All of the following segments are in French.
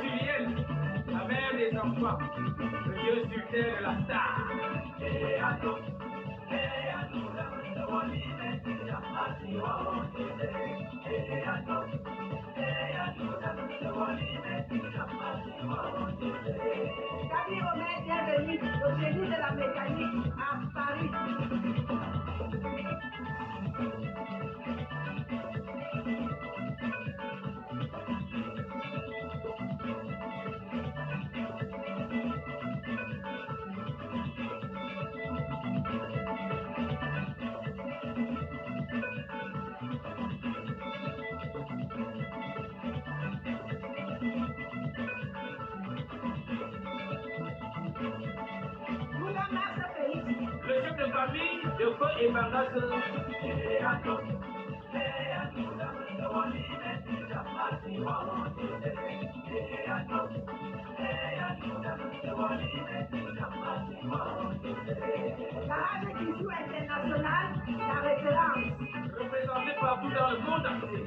Julienne, la mère des enfants, le Dieu sur terre de la star. Camille Omer, bienvenue au génie de la mécanique à Paris. Le chef de famille de feu et Bangasse. La radio qui joue internationale, la référence. Représenté partout dans le monde entier.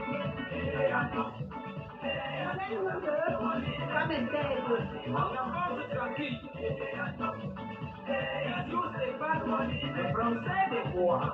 Femme intègre. La force tranquille. Il joue ses balles, le français des bois.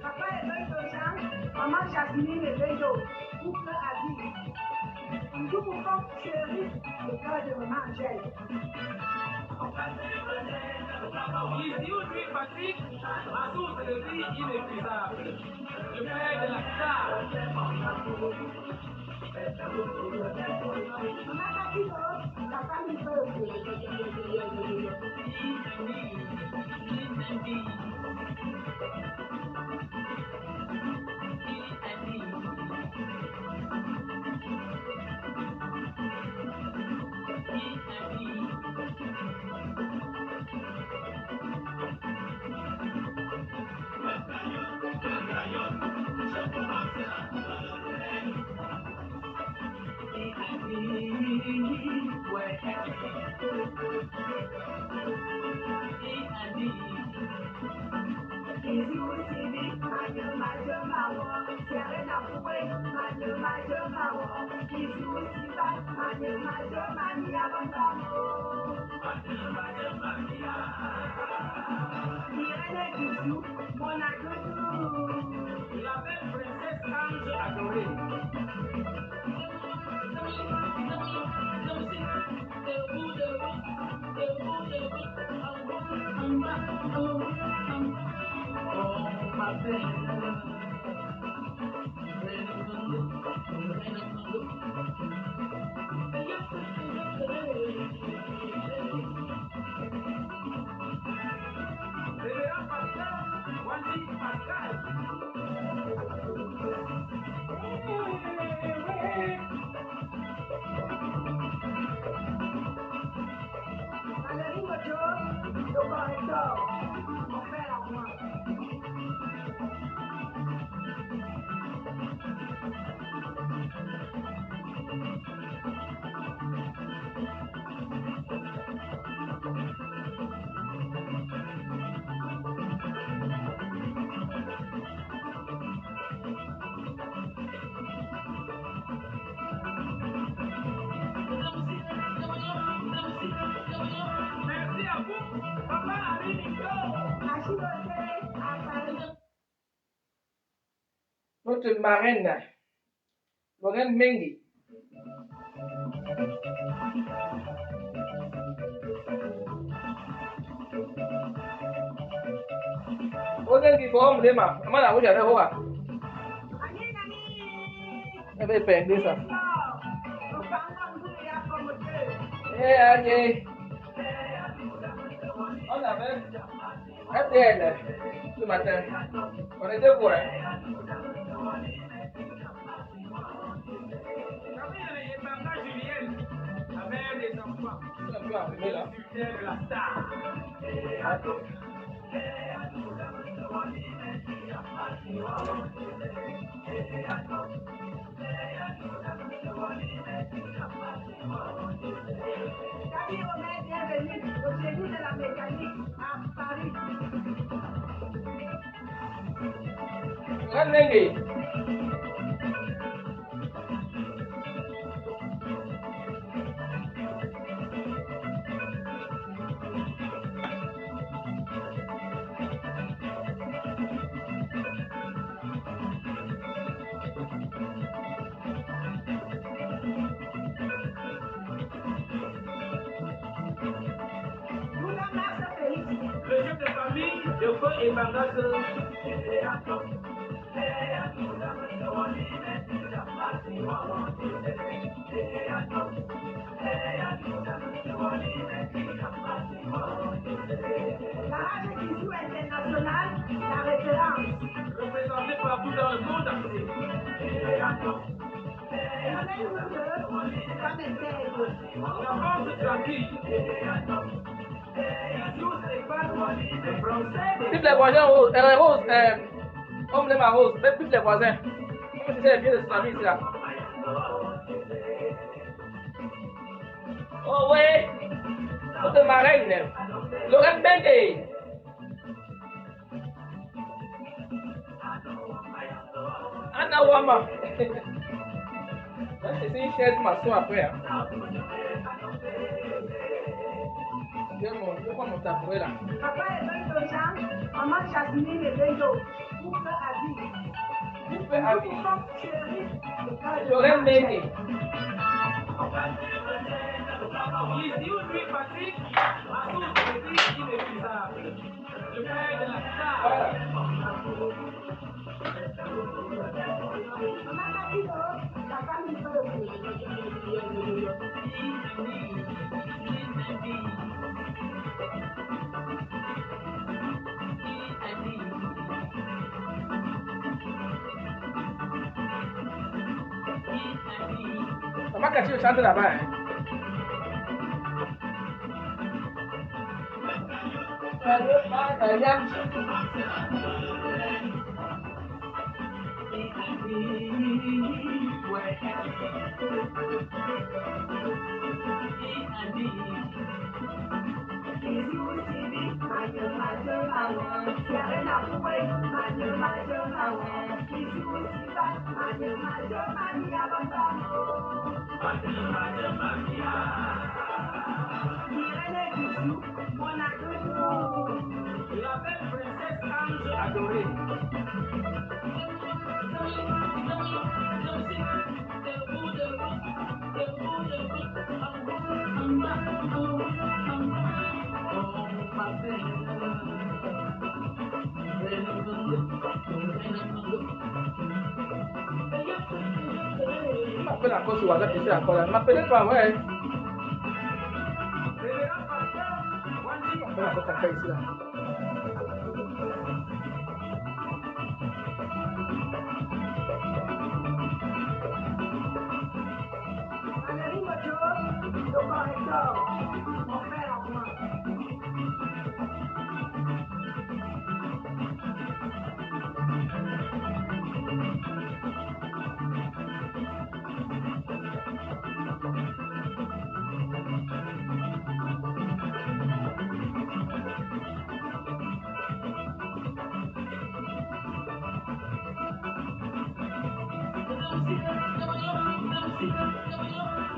Papa est veuve de Jean, maman Jasmine est veuve d'eau. Couple à vie. Nous pour comme chérie, le cœur de maman Angèle. Ici aujourd'hui, Patrick, à source de vie inépuisable. Le père de la star. Maman Catino, la femme du peuple. La belle princesse Ange adorée. Oh, ma belle. Révérend Pascal, Wandi Pascal. Valérie Mojo, le correcteur, mon père à moi. Merci à vous, Papa Harry Nico. Achiboté, à Paris. Notre marraine, Lorraine Mengi. Lorraine qui forme les mains. Comment la route est là? Elle va peindre ça. Eh, allez. On a avec RTL ce matin. On était quoi? Des enfants. C'est un peu arrivé là. De la star. David Omer, bienvenue au génie de la mécanique à Paris. Renenge. Le chef de famille de feu et Bangasse. La radio qui joue internationale, la référence. Représenté partout dans le monde entier. Et on est heureux, ça m'intègre. La France tranquille. Tous les femmes, les Français, Toutes les voisins roses, homme de ma rose, même tous les voisins. Comment tu sais bien de son ami ici là? Oh ouais, notre marraine, Lorraine Bengue. Anna Wama. C'est une chaise maçon après. Hein. Je prends mon tabouret là. Papa est venu aux gens, maman Jasmine est venue au couple à vie. Couple à vie. Chérie, le cas de Lorraine Bengue. ici où lui Patrick, à tous les vies inépuisables. Le père de la star. Voilà. Maman a dit la femme du peuple. Maman Cathy chante là-bas. Hein. La belle princesse Ange adorée. Je m'appelle encore sur WhatsApp ici encore là. Ne m'appelez pas, ouais. Révérend pasteur, Je m'appelle encore quelqu'un ici là. Valérie Mojo, le correcteur, mon frère en moi.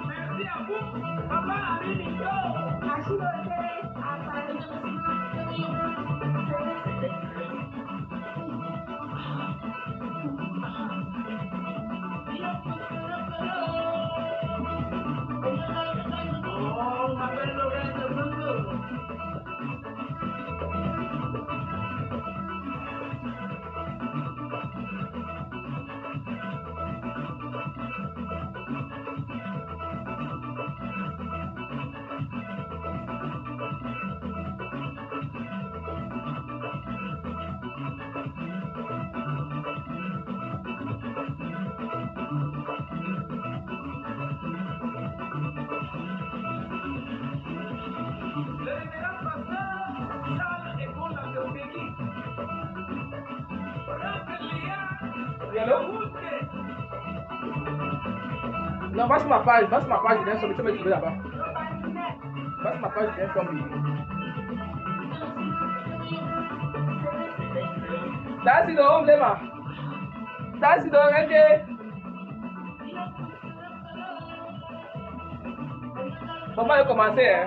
merci à vous, papa Ami Nico. Achille à Paris. Oh, ma belle Lorraine de Bongo. Oui, allô? Non, va sur ma page, je viens sur le, tu me trouver là-bas. Va sur ma page, je viens sur le. Là, c'est le home, là. Ça, c'est le reggae. Bon, moi, je vais commencer, hein.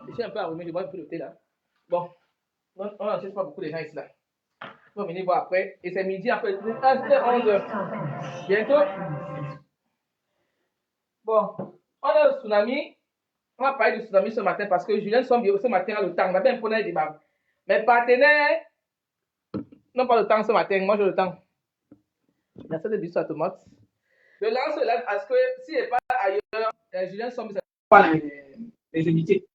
Je suis un peu arrumé, je bois un peu de thé, là. Bon, on n'enchaîne pas beaucoup de gens ici, là. On va venir voir après. Et c'est midi, après, c'est 11h. Bientôt. Bon, on a le tsunami. On va parler du tsunami ce matin parce que Julien Sombi ce matin a le temps. On a bien prendre un débat. Mes partenaires n'ont pas le temps ce matin. Moi, j'ai le temps. Il y a cette bisous à tomate. Je lance le live parce que s'il n'est pas ailleurs, Julien Sombi, c'est pas les invités.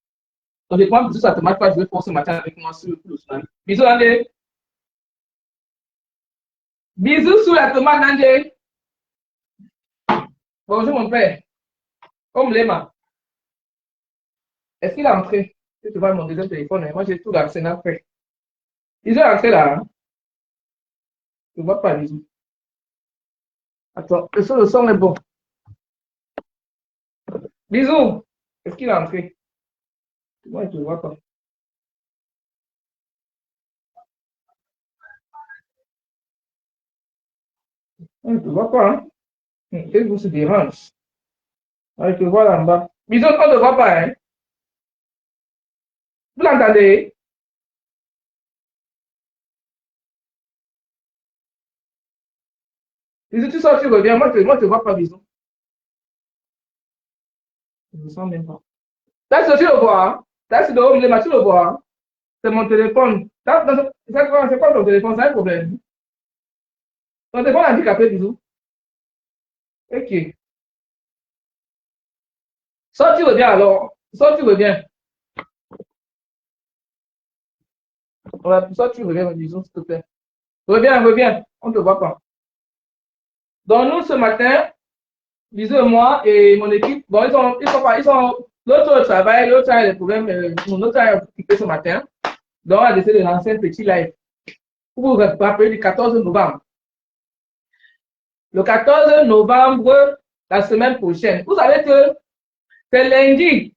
Donc, je prends bisous à tomate pour jouer pour ce matin avec moi sur le tsunami. Bisous, André. Bisous sur la tomate, André. Bonjour, mon père. Comme Lema. Est-ce qu'il est entré? Tu vois mon deuxième téléphone, hein? Moi j'ai tout l'arsenal fait. Ils sont entrés là. Hein? Je ne vois pas les yeux. Attends, le son est bon. Bisous. Est-ce qu'il est entré? Moi je ne vois pas. Je ne vois pas. Hein? Facebook se dérange. Je te vois là en bas. Bisous, on ne te voit pas. Hein? Vous l'entendez? Bisous, tu sors, tu reviens. Moi je ne vois pas, bisous. Je ne sens même pas. Là, tu le vois. Hein? Là, c'est de haut, tu le vois. Hein? C'est mon téléphone. C'est quoi ton téléphone? C'est un problème. Ton téléphone handicapé, bisous. Ok. Sors, tu reviens alors. Sors, tu reviens. Voilà, sors, tu reviens, bisous, s'il te plaît. Reviens. On ne te voit pas. Donc, nous, ce matin, bisous et moi et mon équipe, bon, ils sont, l'autre travail, l'autre a des problèmes, l'autre a occupé ce matin. Donc, on a décidé de lancer un petit live pour vous rappeler du 14 novembre. Le 14 novembre, la semaine prochaine. Vous savez que c'est lundi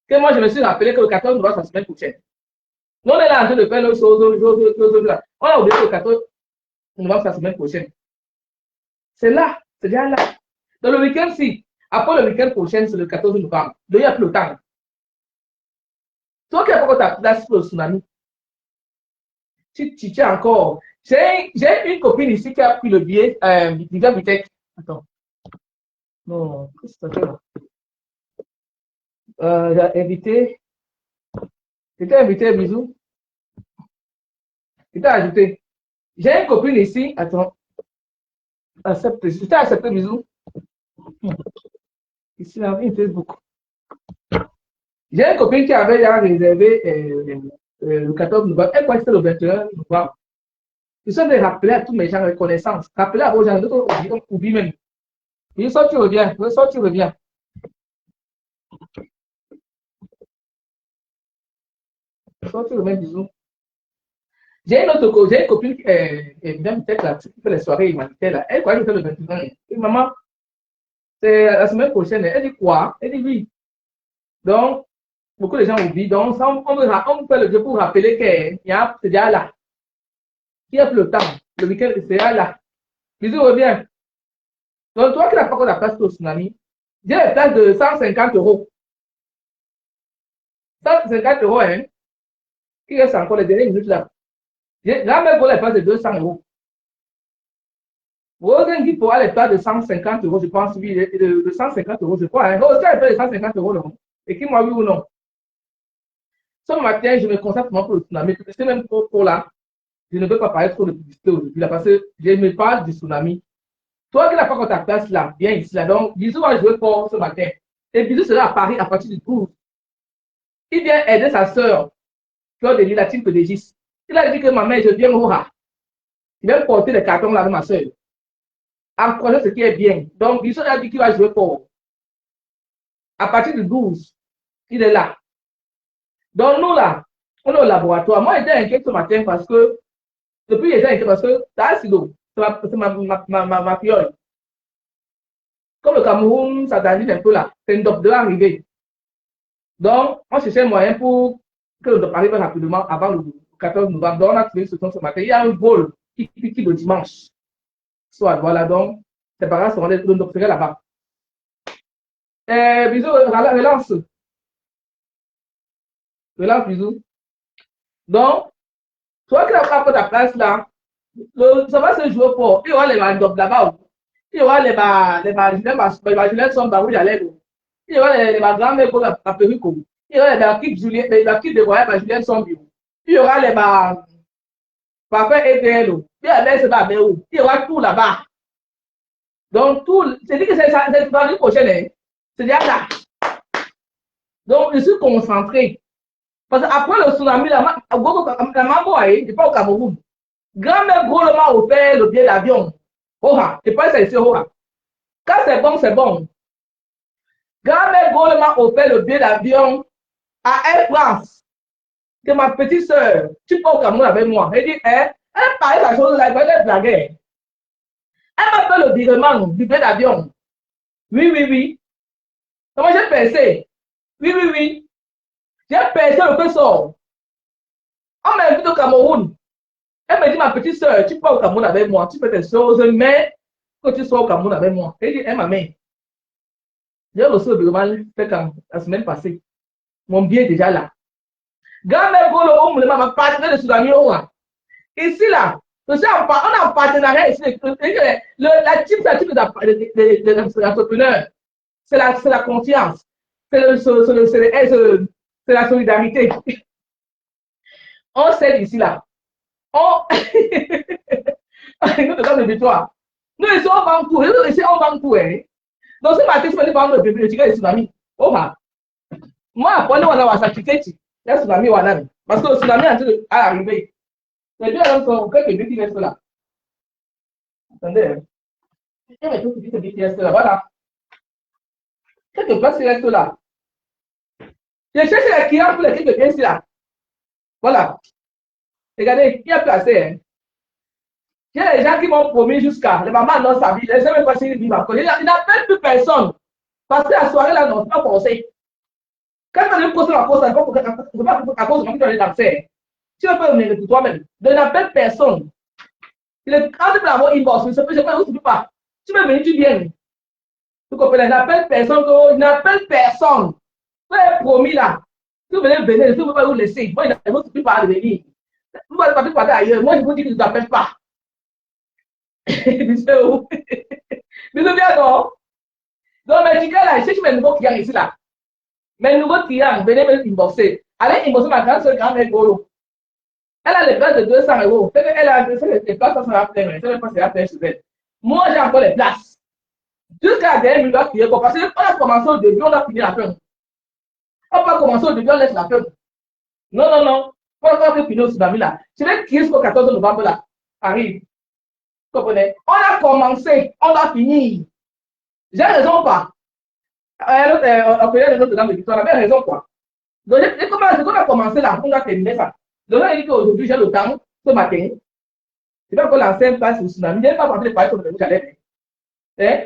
que moi, je me suis rappelé que le 14 novembre, c'est la semaine prochaine. Nous, on est là en train de faire nos choses, on a oublié que le 14 novembre, c'est la semaine prochaine. C'est là, c'est déjà là. Dans le week-end-ci, après le week-end prochain, c'est le 14 novembre. Donc, il n'y a plus le temps. Toi qui as pas ta place pour le tsunami, tu tiens encore. J'ai une copine ici qui a pris le billet, Viviane Vitech. Attends. Non, qu'est-ce que ça fait là? J'ai invité. J'étais invité, bisous. J'étais ajouté. J'ai une copine ici. Attends. Accepte. J'étais accepté, bisous. Ici, là, une Facebook. J'ai une copine qui avait déjà réservé le 14 novembre. Elle croit que c'était le 21 novembre. Je suis de rappeler à tous mes gens reconnaissance. Rappeler à vos gens, d'autres oublient même. Oui, soit tu reviens. Soit tu reviens. Soit tu reviens, bisous. J'ai une copine qui vient peut-être là, qui fait les soirées humanitaires là. Elle croit que c'était le 21. Et maman, c'est la semaine prochaine. Elle dit quoi? Elle dit oui. Donc, beaucoup de gens oublient. Donc, on fait le jeu pour rappeler qu'il y a, c'est déjà là. Il n'y a plus le temps. Le week-end, c'est déjà là. Bisous, reviens. Donc, toi qui n'as pas encore la place pour le tsunami, j'ai la place de 150 euros. 150 euros, hein. Il reste encore les dernières minutes là. J'ai même pour les places de 200 euros. Vous avez dit pour les places de 150 euros, je pense, oui, de 150 euros, je crois. Hein. Aussi, elle fait de 150 euros, non. Et qui m'a vu ou non. Ce matin, je me concentre pour le tsunami. C'est même pour là. Je ne veux pas parler trop de publicité aujourd'hui là parce que je me parle du tsunami. Toi qui n'as pas encore ta place là, viens ici là. Donc, bisous va jouer pour ce matin. Et bisous sera à Paris à partir du 12. Il vient aider sa soeur, Claude de la team de Gis. Il a dit que ma mère, je viens au rat. Il va porter les cartons là de ma soeur. Encourager ce qui est bien. Donc, bisous a dit qu'il va jouer pour. À partir du 12, il est là. Donc, nous là, on est au laboratoire. Moi, j'étais inquiet ce matin parce que Depuis les années, parce que ça, c'est ma fiole. Comme le Cameroun, ça s'agit un peu là. C'est une dope de l'arrivée. Donc, on cherchait un moyen pour que le dope arrive rapidement avant le 14 novembre. Donc, on a trouvé ce matin. Il y a un vol qui le dimanche. Soit, voilà, donc, c'est pas grave, le dope serait là-bas. Bisous, relance. Relance, bisous. Donc, toi qui n'as pas ta place là, ça va se jouer fort. Il y aura les mandopes là-bas. Il y aura les Julien Somba où j'allais. Il y aura les grands-mères pour la perruque. Il y aura les kits de voyage Julien Sombi. Il y aura les parfums ETL. Il y aura les il y aura tout là-bas. Donc, tout, c'est dit que c'est dans l'année prochaine. C'est déjà là. Donc, je suis concentré. Parce qu'après le tsunami, la Mambo, n'est pas au Cameroun. Grand-mère Gros offert le billet d'avion. Oha, c'est pas ça ici, Oha. Quand c'est bon, c'est bon. Grand-mère Gros offert le billet d'avion à Air France. Que ma petite soeur, tu peux au Cameroun avec moi. Elle dit, elle parlait la chose là, elle va blaguer. Elle m'a fait le virement du billet d'avion. Oui, oui, oui. Comment j'ai pensé? Oui, oui, oui. J'ai pensé le peu sort. On m'a invité au Cameroun. Elle me dit, ma petite soeur, tu peux au Cameroun avec moi, tu fais tes choses, mais que tu sois au Cameroun avec moi. Elle dit, ma mère, j'ai reçu le virement la semaine passée. Mon billet est déjà là. Grand-mère Golo, ma partenaire de Soudani, ici là, on a un partenariat ici. La team, c'est la team des entrepreneurs. C'est la confiance. C'est la solidarité. On s'aide ici là. Nous te donne de victoire. Nous ici on vend tout. Nous ici on vend tout. Donc ce matin, je vais vendre le bébé, le tigre et le tsunami. Moi, après, on a sa ticket. Il y a le tsunami. Parce que le tsunami est en train d'arriver. Les deux hommes sont quelques BTS là. Attendez. Il y a des petites BTS là. Voilà. Quelques places qui restent là. Je cherche les clients pour les quelques BTS là. Voilà. Regardez, il y a placé. Il y a des gens qui m'ont promis jusqu'à. Les mamans n'ont sa vie. Les gens ne pas s'ils vivent encore. Il n'y a même plus personne. Parce que la soirée là, non, c'est pas forcé. Quand tu as posé la pause, c'est pas à cause de moi qui dois danser. Tu ne peux pas venir pour toi-même. De n'appelle personne. Quand tu peux avoir inbox, je ne peux pas. Tu peux venir, tu viens. Tu comprends? N'appelle personne. N'appelle personne. Tu es promis là. Si vous venez venir, si vous ne pouvez pas vous laisser. Moi, je ne peux pas venir. Vous ne pouvez pas ailleurs. Moi, je vous dis que je ne t'appelle pas. Bisous. Bisous bien, non? Donc, mais tu là, je cherche mes nouveaux clients ici là. Mes nouveaux clients, venez me inboxer. Allez inboxer ma grande soeur, grand-mère Golo. Elle a les places de 200 €. Elle a les places, ça sera plein. Elle sera plein chez elle. Moi, j'ai encore les places. Jusqu'à la dernière minute, on va crier. Parce qu'on a commencé au début, on a fini la fin. On va commencer au début, on laisse la fin. Non, non, non. On va finir au tsunami là. Je vais crier jusqu'au 14 novembre là. Arrive. Vous comprenez? On a commencé, on va finir. J'ai raison ou pas? On connaît les autres dans le victoire. On avait raison quoi? Donc, on a commencé là, on a terminé ça. Donc, on a dit qu'aujourd'hui, j'ai le temps, ce matin. Je vais encore lancer un place au tsunami. Je n'ai pas pensé de parler sur le j'allais.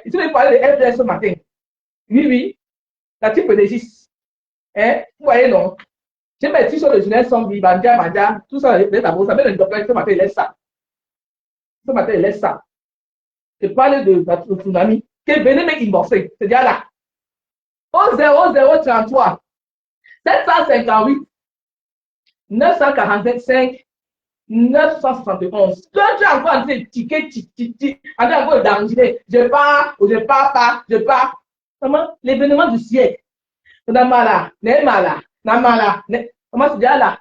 Il se parler de FDS ce matin. Oui, oui. La type de 6. Vous voyez, non? J'ai mes t-shirts de Julien Sombi, Banja, tout ça, ça met le docteur ce matin, il laisse ça. Ce matin, il laisse ça. Je parle de tsunami. Que venez m'inboxer. C'est déjà là. Au 0033 758 945 971. Toi, tu as encore dit ticket, en train de danger. Je pars, ou je pars pas, je pars. Comment? L'événement du siècle. Namala, Nemala, Namala, comment c'est déjà là?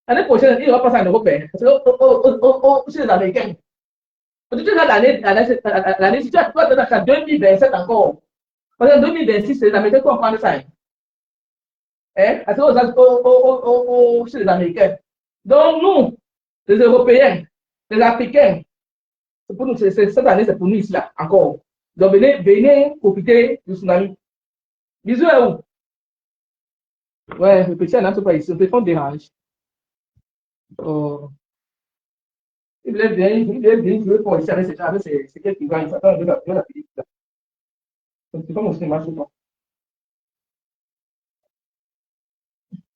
L'année prochaine, il va passer en Europe. Chez les Américains. Tu as l'année, si tu as 2027 encore. Parce qu'en 2026, c'est les Américains qui vont prendre ça. Chez les Américains. Donc, nous, les Européens, les Africains, c'est pour nous, cette année, c'est pour nous ici, là, encore. Donc, venez profiter du tsunami. Bisous à vous. Ouais, le petit, n'a pas ici. Le téléphone dérange. Oh. Il voulait bien jouer pour ici avec ses quelques gars, il s'attend de la Philippe. C'est comme au cinéma, je crois.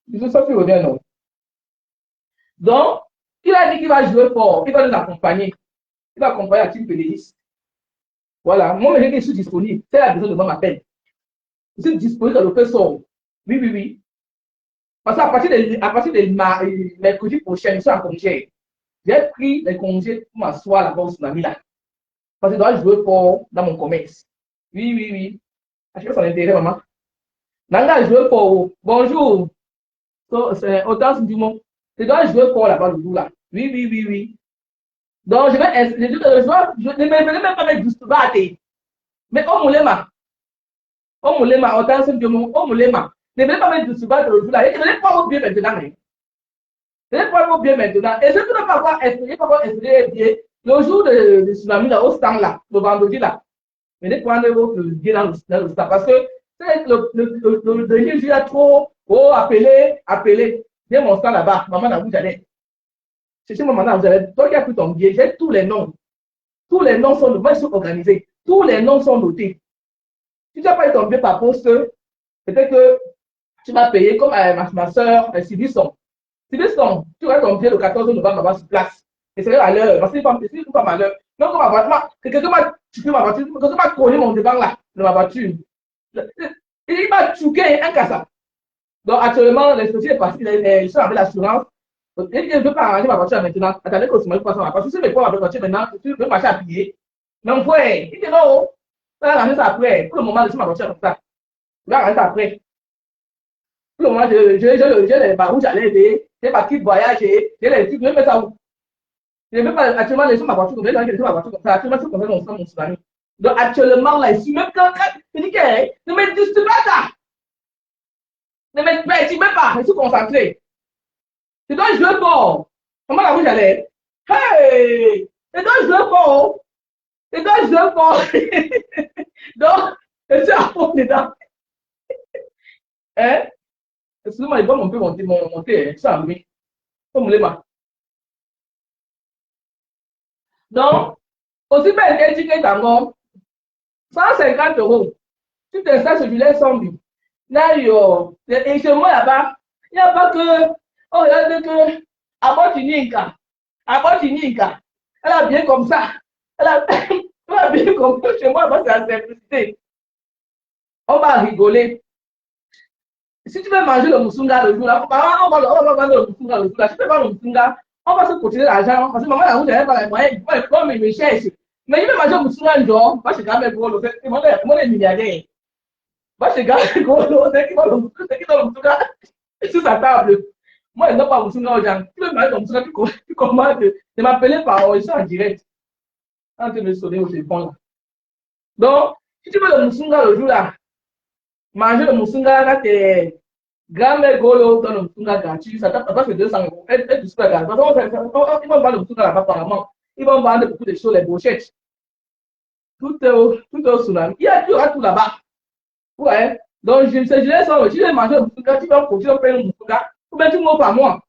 Ils ça qui revient, non. Donc, il a dit qu'il va jouer fort, il va nous accompagner. Il va accompagner la team PDX. Voilà, moi, je suis disponible. C'est la besoin de moi m'appelle. Je suis disponible dans le fait sort. Oui, oui, oui. Parce qu'à partir de mercredi prochain, je suis en congé. J'ai pris les congés pour m'asseoir là-bas au tsunami là. Parce que je dois jouer fort dans mon commerce. Oui, oui, oui. Je sais pas son intérêt, maman. Nanga jouer fort. Bonjour. C'est autant du monde. Je dois jouer fort là-bas le jour là. Oui, oui, oui, oui. Donc, je ne vais même pas mettre du sport. Mais au moulema, autant du monde, au moulema. Ne vais pas mettre du sport le jour là. Et je ne vais pas vous bien maintenant. Je ne vais pas vous bien maintenant. Et je ne peux pas avoir essayé bien le jour de tsunami là, au stand là, le vendredi là. Mais ne prendre votre bien dans le stand. Parce que le dernier jour, il a trop appelé. Viens mon stand là-bas. Maman n'a vous allez. Cherchez maman n'a vous allez. Toi qui as pris ton billet, j'ai tous les noms. Tous les noms sont notés. Ils sont organisés. Tous les noms sont notés. Si tu n'as pas eu ton billet par poste, peut-être que tu vas payer comme ma soeur, Sylvisson. Sylvisson, tu auras ton billet le 14 novembre là-bas sur place. Et c'est à l'heure. Parce que c'est pas malheur. Donc, quelqu'un m'a tué ma voiture. Quelqu'un m'a collé mon devant là, de ma voiture. Il m'a tué un cassa. Donc, actuellement, les sociétés est parti, ils sont avec l'assurance. Et je ne veux pas arranger ma voiture maintenant. Attendez que je passe ma voiture. Si je ne veux pas ma voiture maintenant, je veux marcher à pied. Donc, ouais, il dit non. Ça va arranger ça après. Pour le moment, laissez ma voiture comme ça. Je vais arranger ça après. Pour le moment, j'ai les barres où j'allais aider. J'ai ma petite voyage. J'ai les trucs. Je vais mettre ça où. Je ne veux pas actuellement laisser ma voiture comme ça. Je vais laisser ma voiture comme ça. Actuellement, c'est comme ça mon tsunami. Donc, actuellement, là, ici, même quand je dis que ne me distribue pas ça. Ne me perturbe pas. Je suis concentré. Je dois jouer fort. Comment la bouche allait? Hey! Je dois jouer fort. Je dois jouer fort. Donc, je suis à fond dedans. Hein? Excusez-moi, il va monter, hein. Je suis en lui. Comme les mains. Donc, aussi bien qu'un ticket d'angon, 150 €. Tu t'installes sur Villers Sambi. Là, et chez moi là-bas, il n'y a pas que. Oh, il y a que. Abotininka. Elle a bien comme ça. Elle a bien comme ça. Chez moi, c'est la simplicité. On va rigoler. Si tu veux manger le moussunga le jour là, on va manger le moussunga le jour là. Si tu veux manger le moussunga, on va se cotiser l'argent. Parce que maman, là où j'avais pas les moyens, il me cherche. Mais il veut manger le moussunga un jour. Moi, je suis quand même gros. Moi, je suis milliardaire. Moi, je suis quand même gros. C'est qui va le moussunga sur sa table. Moi, je ne dois pas moussunga aux gens. Tu veux manger le moussunga, tu commandes. Ne m'appelez pas, ils sont en direct. En train de me sonner au téléphone là. Donc, si tu veux le moussunga le jour là, manger le moussunga, là, t'es grand-mère Golo dans le moussunga gratuit, ça t'a fait 200 €. Elle du super gratuit. Ils vont vendre le moussunga là-bas apparemment. Ils vont vendre beaucoup de choses, les brochettes. Tout est au tsunami. Il y aura tout là-bas. Ouais. Donc, je laisse ça. Si tu veux manger le moussunga, tu vas payer le moussunga. Ou bien tu m'offres à moi.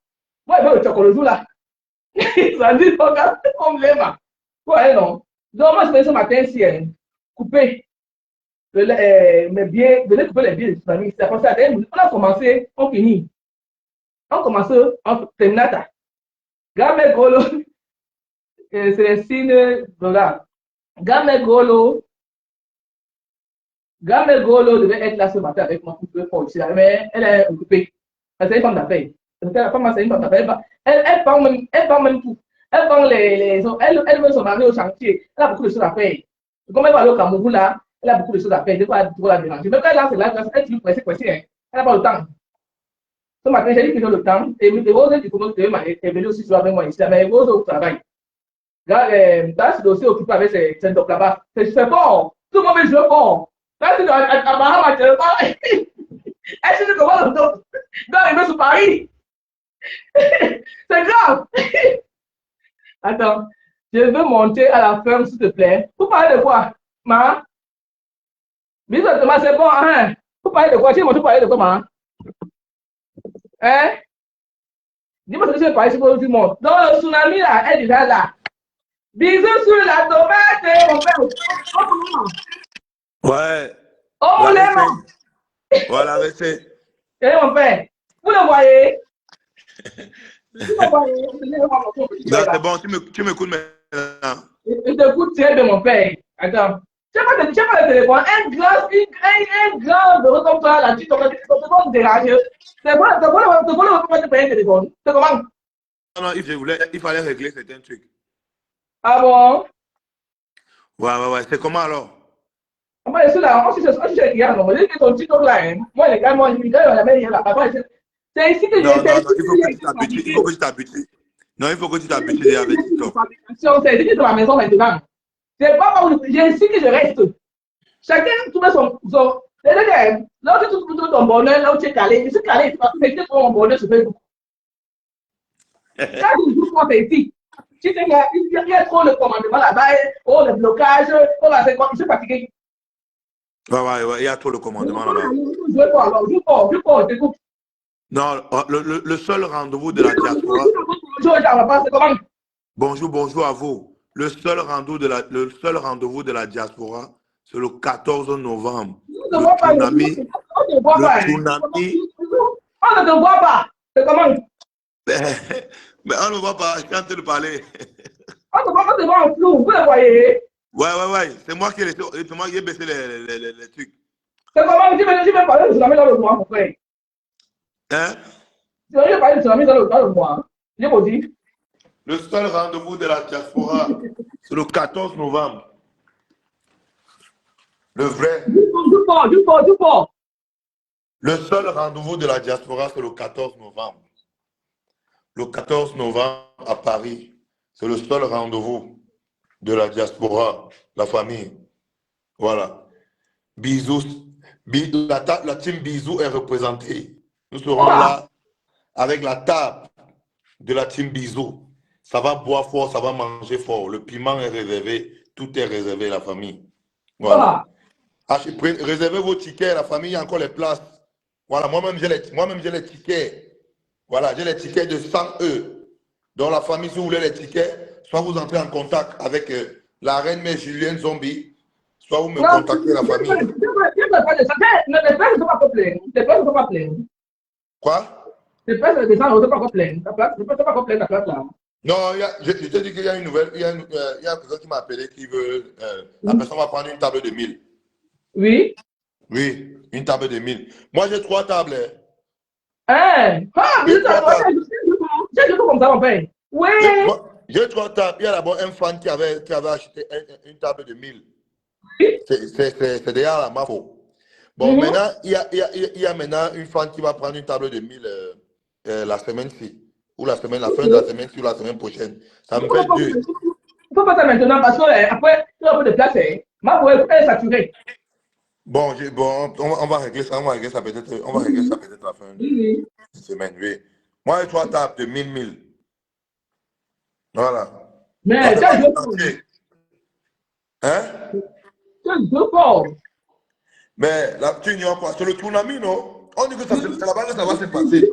Moi, je veux le chocolat le jour là. Ça dit, on me lève. Ouais, non. Donc, moi, je fais ce matin, si couper mes billets, venez couper les billets de tsunami. C'est comme ça. On a commencé, on finit. On commence, on termine. Game Golo, c'est les signes $. Game Golo devait être là ce matin avec moi pour faire ici, mais elle est occupée. C'est une femme d'affaires. La femme, c'est une femme d'affaires. Elle parle même tout. Elle parle elle veut se marier au chantier. Elle a beaucoup de choses à faire. Comme elle va aller au Cameroun là, elle a beaucoup de choses à faire. Des fois, elle doit la déranger. Mais quand elle a là, elle est pressée. Elle n'a pas le temps. Ce matin, j'ai dit que j'ai le temps. Et Rose, du coup, est venue aussi avec moi ici. Mais Rose au travail. Là, c'est aussi occupé avec ses docs là-bas. C'est fort. Tout le monde veut jouer fort. Là, c'est à Bahama, elle sait comment le dos doit arriver sur Paris. C'est grave. Attends, je veux monter à la ferme, s'il te plaît. Vous parlez de quoi, ma? Mais c'est bon, hein? Vous parlez de quoi? Tu veux parler de quoi, ma? Hein? Dis-moi ce que je vais parler sur le monde. Donc, le tsunami, là, est déjà là. Bisous sur la tomate, mon père. Ouais. Oh, La les recette. mains. Voilà, la recette. Eh, mon père, vous le voyez? Vous le voyez? Non, c'est bon, tu m'écoutes maintenant. Je t'écoute très bien, mon père. Attends. Tu n'as pas le téléphone. Un grand bureau comme toi, là, tu te déranger. C'est bon, te payer un téléphone. C'est comment? Non, il fallait régler certains trucs. Ah bon? Ouais. C'est comment alors? Moi, je suis là. On se regarde. Moi, je dis ton TikTok là. Moi, les gars, moi, je regarde la même là. C'est ici que j'ai Non, fait. il faut que tu t'habitues. Il faut que tu t'habitues. Non, il faut que tu t'habitues avec TikTok. C'est ici que dans la maison maintenant. C'est pas où j'ai ici que je reste. Chacun trouve son. Là où tu trouves ton bonheur, là où tu es calé. Je suis calé, parce que c'est mon bonheur sur Facebook. Quand je joue pour ici, tu sais, il y a trop de commandements là-bas. Oh, le blocage. Oh, là, c'est quoi? Je suis fatigué. Ouais, il y a trop de commandements là-bas. Je pas, t'écoute. Non, le seul rendez-vous de la diaspora. Bonjour à vous. Le seul rendez-vous de la diaspora, c'est le 14 novembre. On ne te voit pas. On ne te voit pas. C'est comment? Mais on ne voit pas, je suis en train de parler. On te voit en flou, vous le voyez? Ouais. C'est moi qui ai baissé les trucs. C'est comment? Tu veux parler de tsunami dans le mois, mon frère? Hein? Tu veux parler de tsunami dans le mois? Je vous dis. Le seul rendez-vous de la diaspora, c'est le 14 novembre. Le vrai. Du fort. Le seul rendez-vous de la diaspora, c'est le 14 novembre. Le 14 novembre à Paris, c'est le seul rendez-vous de la diaspora, la famille. Voilà. Bisous. La team Bisous est représentée. Nous serons là avec la table de la team Bisous. Ça va boire fort, ça va manger fort. Le piment est réservé. Tout est réservé, la famille. Voilà. Réservez vos tickets, la famille, il y a encore les places. Voilà, moi-même, j'ai les tickets. Voilà, j'ai les tickets de 100 E. Donc, la famille, si vous voulez les tickets, soit vous entrez en contact avec la reine mère Julienne Zombie, soit vous me contactez la famille. Les places ne sont pas complètes. Les places ne sont pas pleines. Quoi? Les places ne sont pas complètes. Les places ne sont pas complètes, la place là. Non, je te dis qu'il y a une nouvelle, il y a une personne qui m'a appelé qui veut, la personne va prendre une table de 1000. Oui. Oui, une table de 1000. Moi, j'ai 3 tables. Hein? Ah, mais j'ai comme ça, mon père. Oui. J'ai 3 tables. Il y a d'abord un fan qui avait acheté une table de 1000. C'est déjà la MAFO. Bon, maintenant, il y a maintenant une fan qui va prendre une table de 1000 la semaine-ci. Ou la fin de la semaine-ci ou la semaine prochaine. Ça me fait 2. Il ne faut pas ça maintenant parce qu'après, il y a un peu de place. Ma voix est saturée. Bon, on va régler ça. On va régler ça peut-être la fin de semaine. Oui. Moi, j'ai 3 tables de 1000. Voilà. Mais c'est hein? C'est fort. Mais là, tu ignores quoi? C'est le tournament, non? On dit que c'est là-bas que ça va se passer.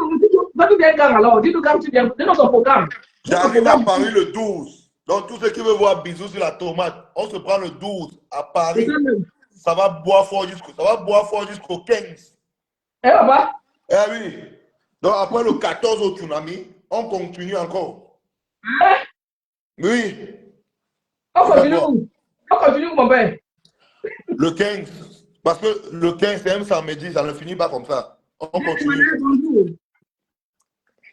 Tu viens quand alors? Dis-nous quand tu viens. Dis-nous ton programme. J'arrive à Paris le 12. Donc, tous ceux qui veulent voir Bisous sur la tomate, on se prend le 12 à Paris. Ça va boire fort jusqu'au 15. Eh, papa? Eh oui. Donc, après le 14 au tsunami, on continue encore. Hein? Oui. On continue, mon père. Le 15. Parce que le 15, c'est un samedi, ça ne finit pas comme ça. On continue.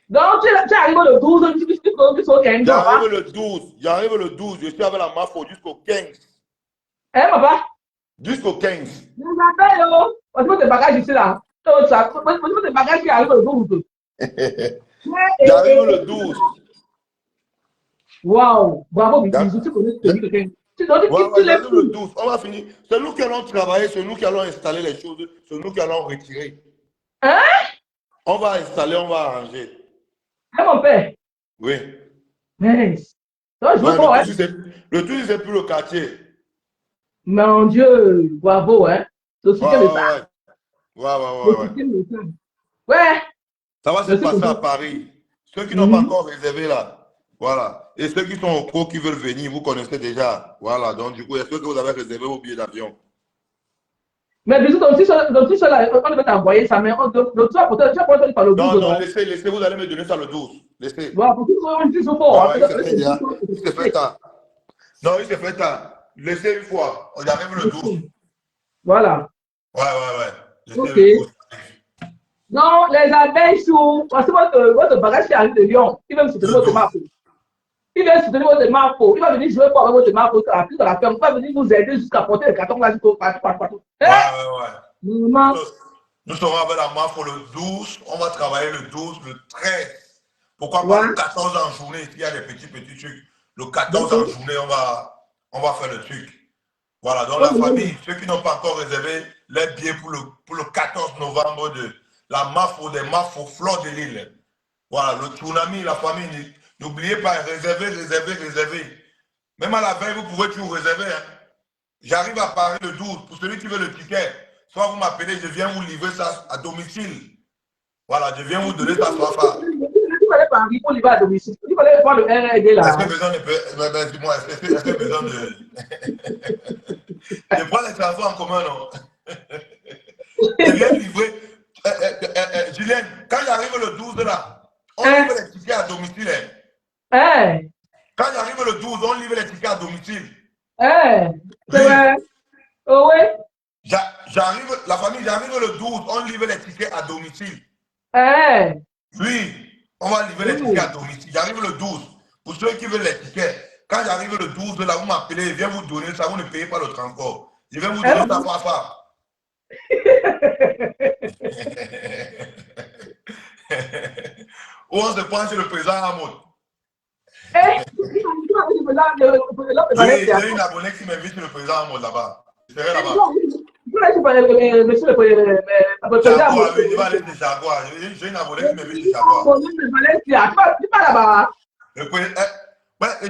Donc, tu arrives le 12, tu jusqu'au 15. J'arrive le 12. Je suis avec la MAFO jusqu'au 15. Eh, papa? Jusqu'au 15. Je m'appelle, oh. Parce que tes bagages ici, là. Parce que tes bagages qui arrivent le 12. J'arrive le 12. Waouh. Bravo, Bisous. Tu connais quelqu'un. J'arrive le 12. On va finir. C'est nous qui allons travailler, c'est nous qui allons installer les choses, c'est nous qui allons retirer. Hein? On va installer, on va arranger. Eh, mon père? Oui. Mais, toi, je veux pas, hein? Le tout, c'est plus le quartier. Mon Dieu, bravo, hein? Le soutien de ça. Ouais. Ouais. Ça va se passer à Paris. Ceux qui n'ont pas encore réservé là. Voilà. Et ceux qui sont au cours, qui veulent venir, vous connaissez déjà. Voilà. Donc, du coup, est-ce que vous avez réservé vos billets d'avion? Mais bisous, donc si cela, on devait t'envoyer ça, mais tu vas porter par le 12, Non, non, non? laissez, vous allez me donner ça le 12. Laissez. Voilà, pour qu'ils soient dit ce fort. Ouais, ouais, il s'est fait déjà. Il s'est fait tard. Non, il s'est fait tard. Laissez une fois. On y arrive le 12. Voilà. Ouais. Laissez Ok. le 12. Non, les abeilles sont. Parce que votre bagage est arrivé de Lyon. Il va me soutenir votre marque. Il va soutenir votre marque. Il va venir jouer pour votre marque. Dans la ferme. Il va venir vous aider jusqu'à porter les cartons là jusqu'au partout. Ouais. Nous serons avec la marque pour le 12. On va travailler le 12, le 13. Pourquoi pas le 14 en journée? S'il y a des petits trucs. Le 14 en journée, on va faire le truc. Voilà, donc la famille, ceux qui n'ont pas encore réservé les billets pour le 14 novembre de la MAFO, des MAFO Fleur de l'île. Voilà, le tsunami, la famille, n'oubliez pas, réservez. Même à la veille, vous pouvez toujours réserver. Hein. J'arrive à Paris le 12. Pour celui qui veut le ticket, soit vous m'appelez, je viens vous livrer ça à domicile. Voilà, je viens vous donner ça soit. Il fallait pas arriver pour livrer à domicile. Il fallait voir le RRD là. Est-ce que besoin de. Dis-moi, est-ce que besoin de. Je prends les transports en commun, non? Je viens livrer. Julien, quand j'arrive le 12 là, on livre les tickets à domicile. Quand j'arrive le 12, on livre les tickets à domicile. C'est vrai. Oh, ouais. La famille, j'arrive le 12, on livre les tickets à domicile. Oui, on va livrer les tickets à domicile. J'arrive le 12. Pour ceux qui veulent les tickets, quand j'arrive le 12, là, vous m'appelez, je viens vous donner ça, vous ne payez pas le transport. Je vais vous donner ça pas. Ou on se prend chez le président Hamoud. Oui, j'ai une abonnée qui m'invite chez le président Hamoud là-bas. Je serai là-bas. Monsieur le président. Oui, il va aller chez Jaguar. J'ai une abonnée qui m'invite chez Jaguar. Tu ne pas là-bas. Je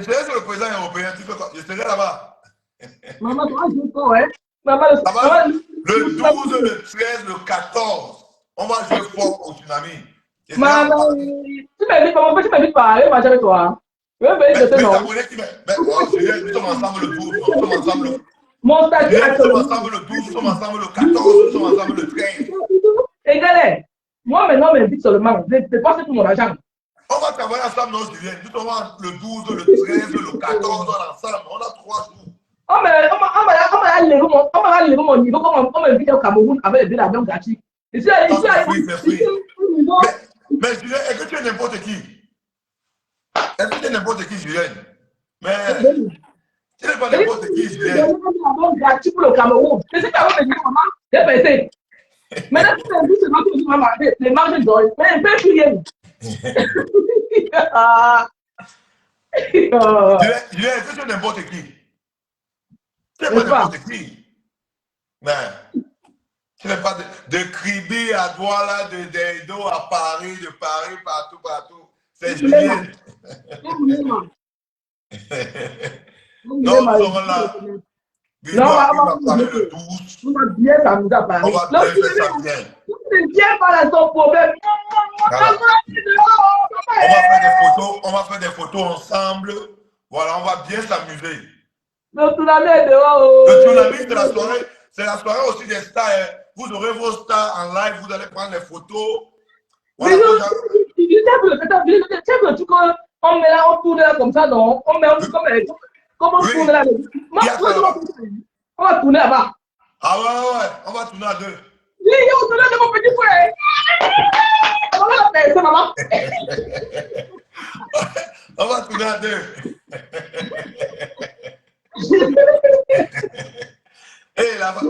serai sur le président européen. Je serai là-bas. Maman, tu vas jouer quoi, ouais? Maman, le 12, le 13, le 14, on va jouer fort au tsunami. Maman, tu m'invites pas à aller manger avec toi. Je vais venir de non. Nous sommes ensemble le 12. Nous sommes ensemble le mon statut nous sommes ensemble le 12, nous sommes ensemble le 14, nous sommes ensemble le 13. Égalé, moi maintenant, on m'invite seulement. Je dépense tout mon argent. On va travailler ensemble, non, Julien. Nous sommes le 12, le 13, le 14, ensemble. On a 3 jours. On m'a levé mon niveau, on m'invite au Cameroun avec des avions gratuits. Mais Julien, est-ce que tu es n'importe qui? Est-ce que tu es n'importe qui, Julien? Mais tu n'es pas n'importe qui, Julien. Gratuit pour le Cameroun. C'est ce qu'avant me dit, maman, j'ai pensé. Maintenant, tu m'invites seulement pour maman, les marges d'or. Mais un peu plus rien. Julien, est-ce que tu es n'importe qui? Tu n'es pas n'importe qui. Mais tu n'es pas de Kribi à Douala, de Deido à Paris, de Paris, partout. C'est Julien. Non, nous sommes là. Non, on va parler le 12. On va bien s'amuser à Paris. On va bien faire ça bien. Ne viens pas à ton problème. On va faire des photos ensemble. Voilà, on va bien s'amuser. Le tsunami est dehors. Le tsunami, c'est la soirée aussi des stars. Vous aurez vos stars en live, vous allez prendre les photos. Voilà, on met là, on tourne là comme ça, non? On met comme on tourne là. On va tourner là-bas. Ah ouais, on va tourner à 2. Oui, on tourne de mon petit frère. On va la faire ça, maman. On va tourner à 2. Et là-bas.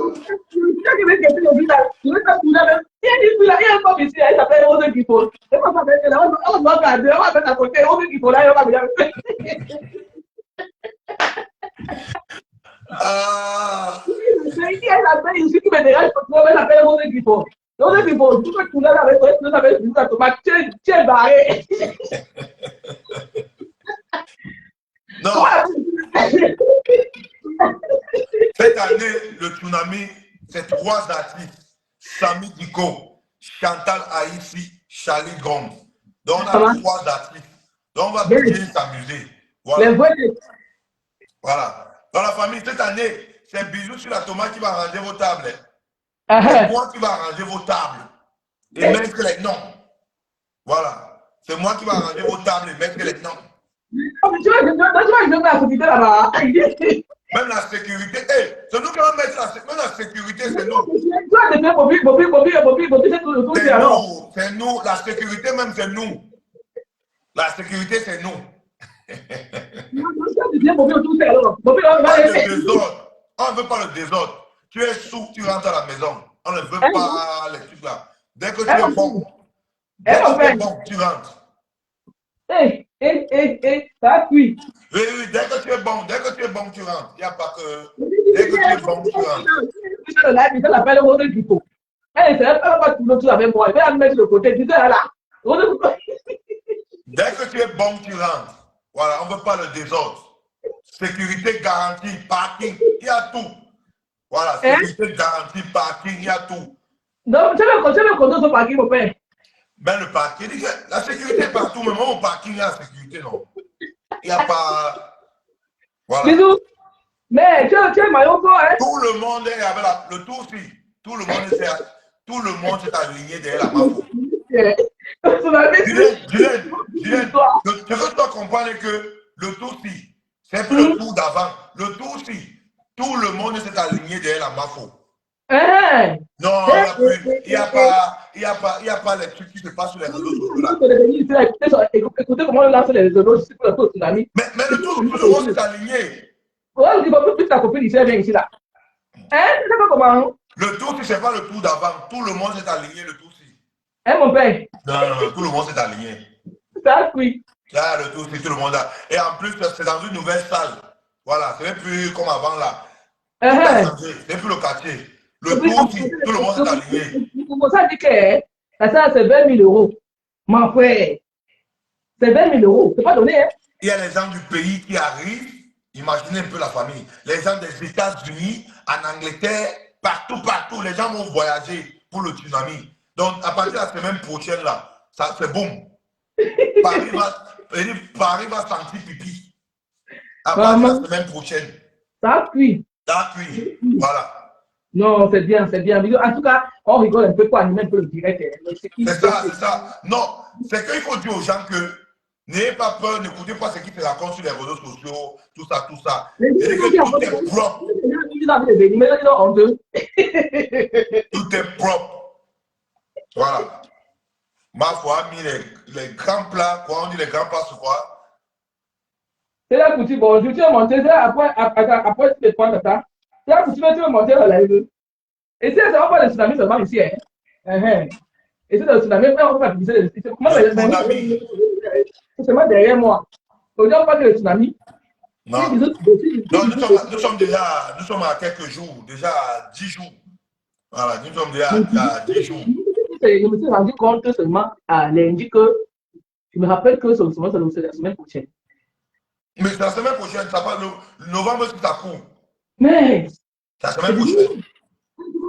Non. Cette année, le tsunami, c'est 3 artistes. Samy Diko, Chantal Haïssi, Charlie Gomes. Donc on a 3 artistes. Donc, on va Bien. bien s'amuser. Les Voilà. vrais. Voilà. Dans la famille, cette année, c'est Bisous sur la tomate qui va arranger vos tables. C'est Ah, moi qui va arranger vos tables. Et mettre les noms. Voilà. C'est moi qui va arranger vos tables et mettre les noms. tu vois, je vais la société là-bas. Même la sécurité. Hey, c'est nous qui allons mettre même la sécurité, c'est nous. Tu vois, c'est tout le C'est alors. nous. C'est nous. La sécurité même, c'est nous. La sécurité, c'est nous. Pas de désordre. On ne veut pas le désordre. Tu es sous, tu rentres à la maison. On ne veut pas les trucs là. Dès que tu es bon, tu rentres. Ça cuit. Oui, dès que tu es bon, tu rentres. Il n'y a pas que. Dès que tu es bon, tu rentres. Il l'appelle Rose Dupo. Elle ne pas tout le tout avec moi. Elle va mettre le côté. Tu sais, là. Dès que tu es bon, tu rentres. Voilà, on ne veut pas le désordre. Sécurité garantie, parking, il y a tout. Voilà, sécurité garantie, parking, il y a tout. Donc, tu veux le contrôle sur parking, mon père. Ben, le parking, la sécurité est partout, mais moi, au parking, il y a la sécurité, non. Il n'y a pas. Voilà. Bisous. Mais tu es maillot fort, hein? Tout le monde est avec le tour aussi. Tout le monde s'est aligné derrière la mafia. Julien, je veux toi comprendre que le tour si, c'est plus le tour d'avant. Le tour si, tout le monde s'est aligné derrière la mafia. Non, il n'y a pas les trucs qui se passent sur les réseaux sociaux là. Écoutez comment on lance les réseaux sociaux pour le tour tsunami. Mais le tour, tout le monde s'est aligné. Ouais, il va plus ta copine ici, elle vient ici là. Hein? Tu sais pas comment? Le tour, si c'est pas le tour d'avant, tout le monde s'est aligné le tour si. Hein, mon père? Non, tout le monde s'est aligné. Ça, oui. Là, le tour, si tout le monde a. Et en plus, c'est dans une nouvelle salle. Voilà, ce n'est plus comme avant là. C'est plus le quartier. Le tour, si tout le monde s'est aligné. Pour ça, dit que ça, c'est 20 000 euros. Mon frère, c'est 20 000 euros. C'est pas donné, hein? Il y a les gens du pays qui arrivent. Imaginez un peu la famille. Les gens des États-Unis, en Angleterre, partout, les gens vont voyager pour le tsunami. Donc, à partir de la semaine prochaine, là, ça c'est boum. Paris va sentir pipi. À partir de la semaine prochaine. Ça cuit. Ça cuit. Voilà. Non, c'est bien, c'est bien. En tout cas, on rigole un peu pour animer un peu le direct. C'est ça. Non, c'est qu'il faut dire aux gens que n'ayez pas peur, n'écoutez pas ce qui se raconte sur les réseaux sociaux, tout ça. Et que tout est propre. Tout est propre. Voilà. Ma foi a mis les grands plats, quoi, on dit les grands plats sur quoi? C'est là que tu bonjour, tu es monté, après tu te prends ça. C'est là que tu veux monter dans la live. Et si ça va pas le tsunami seulement ici, hein? Et c'est le tsunami, on va utiliser le tsunami. C'est seulement derrière moi. Aujourd'hui, on parle de tsunami. Non, nous sommes à quelques jours, déjà à 10 jours. Voilà, nous sommes déjà à 10 jours. Je me suis rendu compte seulement à lundi que je me rappelle que c'est la semaine prochaine. Mais c'est la semaine prochaine, ça va, le novembre, c'est ta cour. Mais c'est la semaine prochaine.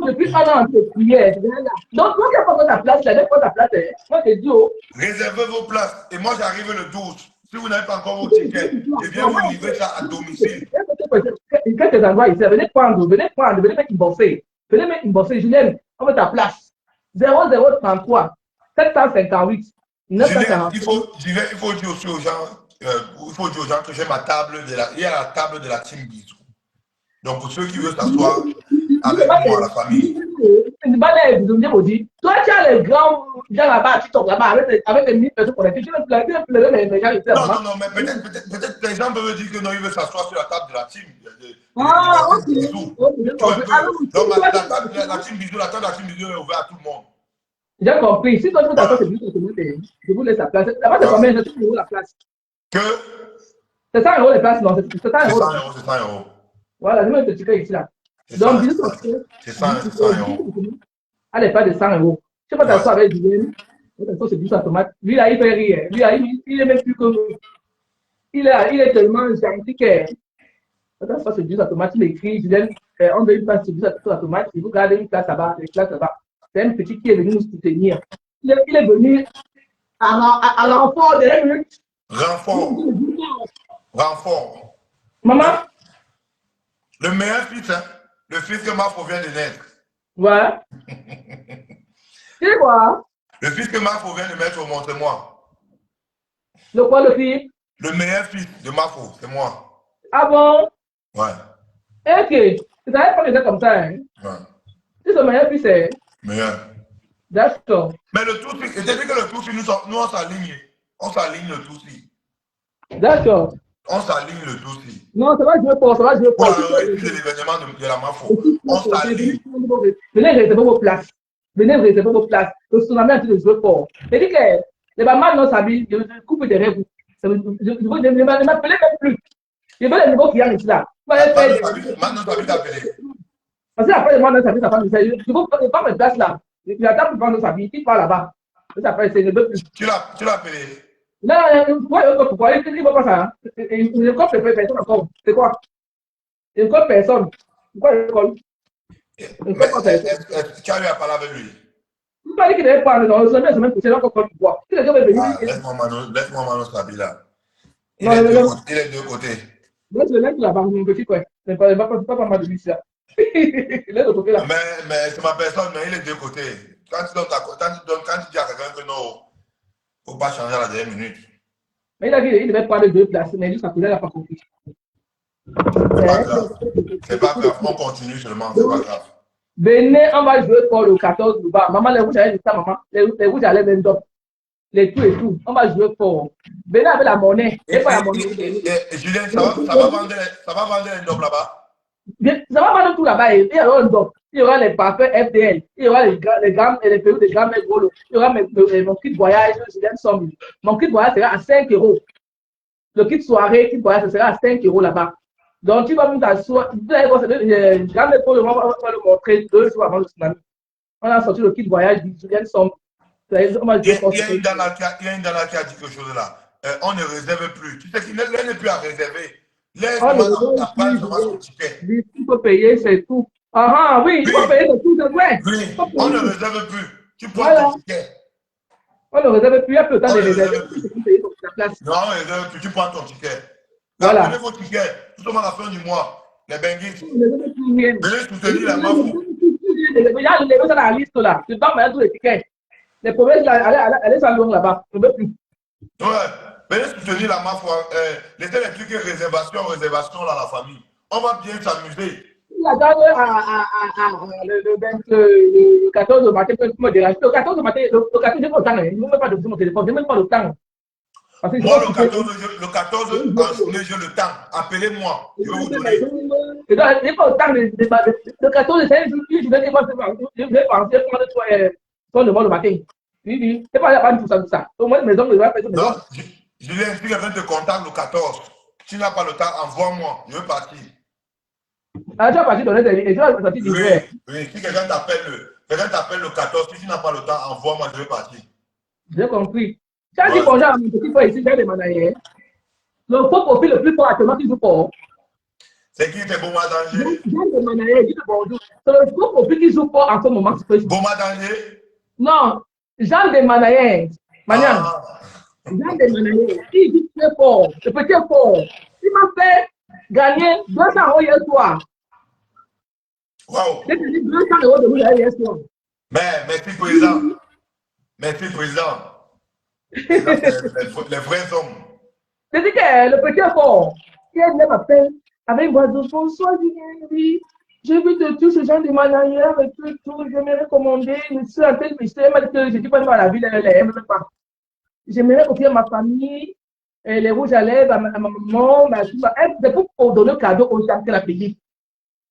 Depuis un an, c'est prière. Donc, quand tu n'as pas ta place, là, pas ta place, moi, je dis, oh. Réservez vos places. Et moi, j'arrive le 12. Si vous n'avez pas encore vos tickets, je viens vous livrer ça à domicile. Quelques endroits ici, venez prendre, venez mettre une bossée. Venez mettre une bossée, Julien, on met ta place. 0033 758 940. Il faut dire aussi aux gens, que j'ai ma table il y a la table de la team Bisous. Donc pour ceux qui veulent s'asseoir avec moi, la famille. Toi, tu as les grands gens là-bas, tu tombes là-bas avec les 1000 personnes connectées. Tu veux pleurer les gens ici. Non, mais peut-être les gens peuvent dire que non, ils veulent s'asseoir sur la table de la team. Donc la team Bisous, la table de la team Bisous est ouverte à tout le monde. J'ai compris. Si toi, tu veux t'asseoir, je vous laisse la place. Là-bas, c'est combien? C'est 100 € la place. C'est 100 € les places, non? C'est 100 €. C'est 100 €. Voilà, je mets le ticket ici là. Donc, c'est 100 €. Allez, pas de 100 €. Je ne sais pas t'asseoir avec Julien. C'est du tomate. Lui, là, il fait rire. Lui, là, il est même plus que nous. Il est tellement gentil que. Quand c'est du tomate, il écrit, Julien, on veut une place sur du tomate. Il vous garde une place là-bas, une place là-bas. C'est un petit qui est venu nous soutenir. Il est venu à renfort de 1 minute. Renfort. Renfort. Maman? Le meilleur fils, hein? Le fils que Mafo vient de naître. Ouais. C'est quoi? Le fils que Mafo vient de mettre, montre-moi. Le quoi, le fils? Le meilleur fils de Mafo, c'est moi. Ah bon? Ouais. Ok. Tu savais pas que c'est comme ça, hein? Ouais. Si ce meilleur fils est. Meilleur. D'accord. Mais le tout, c'est-à-dire que le tout, nous on s'aligne. On s'aligne le tout. D'accord. On s'aligne le tout. Non, ça va jouer fort, ça va jouer Pour fort. la réussite de l'événement de la Mafo, on s'aligne. Venez réserver vos places. Venez réserver vos places. Le tsunami est en train de jouer fort. C'est-à-dire que les mamans non s'habillent, je coupe des rêves. Je ne m'appelez même plus. Je veux les niveaux qui arrivent là. Maintenant, ça veut t'appeler. Parce qu'après, moi, ça fait ça. Je veux pas mes places là. Je attends pour prendre sa vie. Il part là-bas. Ça fait, c'est ne veut plus. Tu l'as appelé. Non, pourquoi il ne voit pas ça? Il ne compte personne encore. C'est quoi? Il ne compte personne. Pourquoi il compte? Tu as eu à parler avec lui. Il m'a dit qu'il n'avait pas dans le semaine prochaine encore quand tu vois. Laisse-moi Mano Sabi là. Il est de deux côtés. Laisse le mec là-bas, mon petit frère. C'est pas mal de lui ça. Laisse le côté là. Mais c'est ma personne, mais il est de deux côtés. Quand tu dis à quelqu'un que non, il ne faut pas changer à la dernière minute. Mais il a dit qu'il devait prendre deux places, mais lui, ça ne n'a pas compris. C'est pas grave, on continue seulement, c'est pas grave. Venez, on va jouer pour le 14 novembre. Maman, les rouges, allez ça, maman. Les rouges, allez même top. Les tout et tout. On va jouer pour. Venez avec la monnaie. Julien, ça va vendre un dop là-bas? Ça va vendre tout là-bas. Il y aura un dop. Il y aura les parfums FDL. Il y aura les gammes et les perruques des gammes gros. Il y aura mon kit voyage. Mon kit voyage sera à 5 €. Le kit soirée, kit voyage, sera à 5 € là-bas. Donc, tu vas nous asseoir. Vous allez voir, jamais pour le moment, on va le montrer 2 jours avant le tsunami. On a sorti le kit voyage du Julien Somme. Il y a une dame qui a dit quelque chose là. On ne réserve plus. Tu sais qu'il n'est plus à réserver. Laisse-moi prendre son ticket. Il faut payer, c'est tout. Ah oui, il faut payer, c'est tout, c'est vrai. Oui, on ne réserve plus. Tu prends ton ticket. On ne réserve plus, il y a peu de temps de réserver. Non, on ne réserve plus, tu prends ton ticket. Voilà. Prenez vos tickets, tout au moins à la fin du mois. Les benguis. Venez soutenir la Mafo. Il y a les dans la liste là. Tu dois mettre tous les tickets. Les promesses, allez sans long là-bas. Je ne veux plus. Ouais. Venez soutenir la Mafo. Laissez les trucs réservation là, la famille. On va bien s'amuser. Il attend le 14 matin, me dérange. Le 14 matin, le 14, j'ai pas le temps. Je ne veux pas de mon téléphone, je n'ai même pas le temps. Moi, le 14, en journée, j'ai le temps. Appelez-moi. Je vais vous donner. Je n'ai pas le temps. Le 14, c'est un jour, je vais penser prendre toi le matin. Oui. C'est pas tout ça. Au moins, maison, je vais faire maison. Non, Julien, si quelqu'un te contacte le 14, tu n'as pas le temps, envoie-moi. Je veux partir. Ah, tu vas partir donner des lignes. Oui, si quelqu'un t'appelle le 14, si tu n'as pas le temps, envoie-moi, je veux partir. J'ai compris. Tu as dit bonjour à mon petit frère ici, j'ai demandé. Le faux profil le plus fort actuellement qui joue fort. C'est qui fait Boma Danger? J'ai demandé, dis bonjour. C'est le faux profil qui joue fort en ce moment. Boma Danger? Non, Jean de Manaïen. Jean de Manaïen. Il joue très fort. Le petit fort. Il m'a fait gagner 200 € hier soir. Wow. J'ai gagné 200 € de vous hier soir. Merci, président. Merci, président. Les vrais hommes. C'est-à-dire que le petit fort, il m'appelle avec moi de bonsoir, Julien, oui. J'ai vu de tout ce genre de manière avec tout, je m'ai recommandé, je suis en train de me dire, que je ne dis pas à la ville, elle n'aime pas. J'aimerais confier à ma famille, les rouges à lèvres, à ma maman, c'est pour donner le cadeau aux gens qu'elle a payé.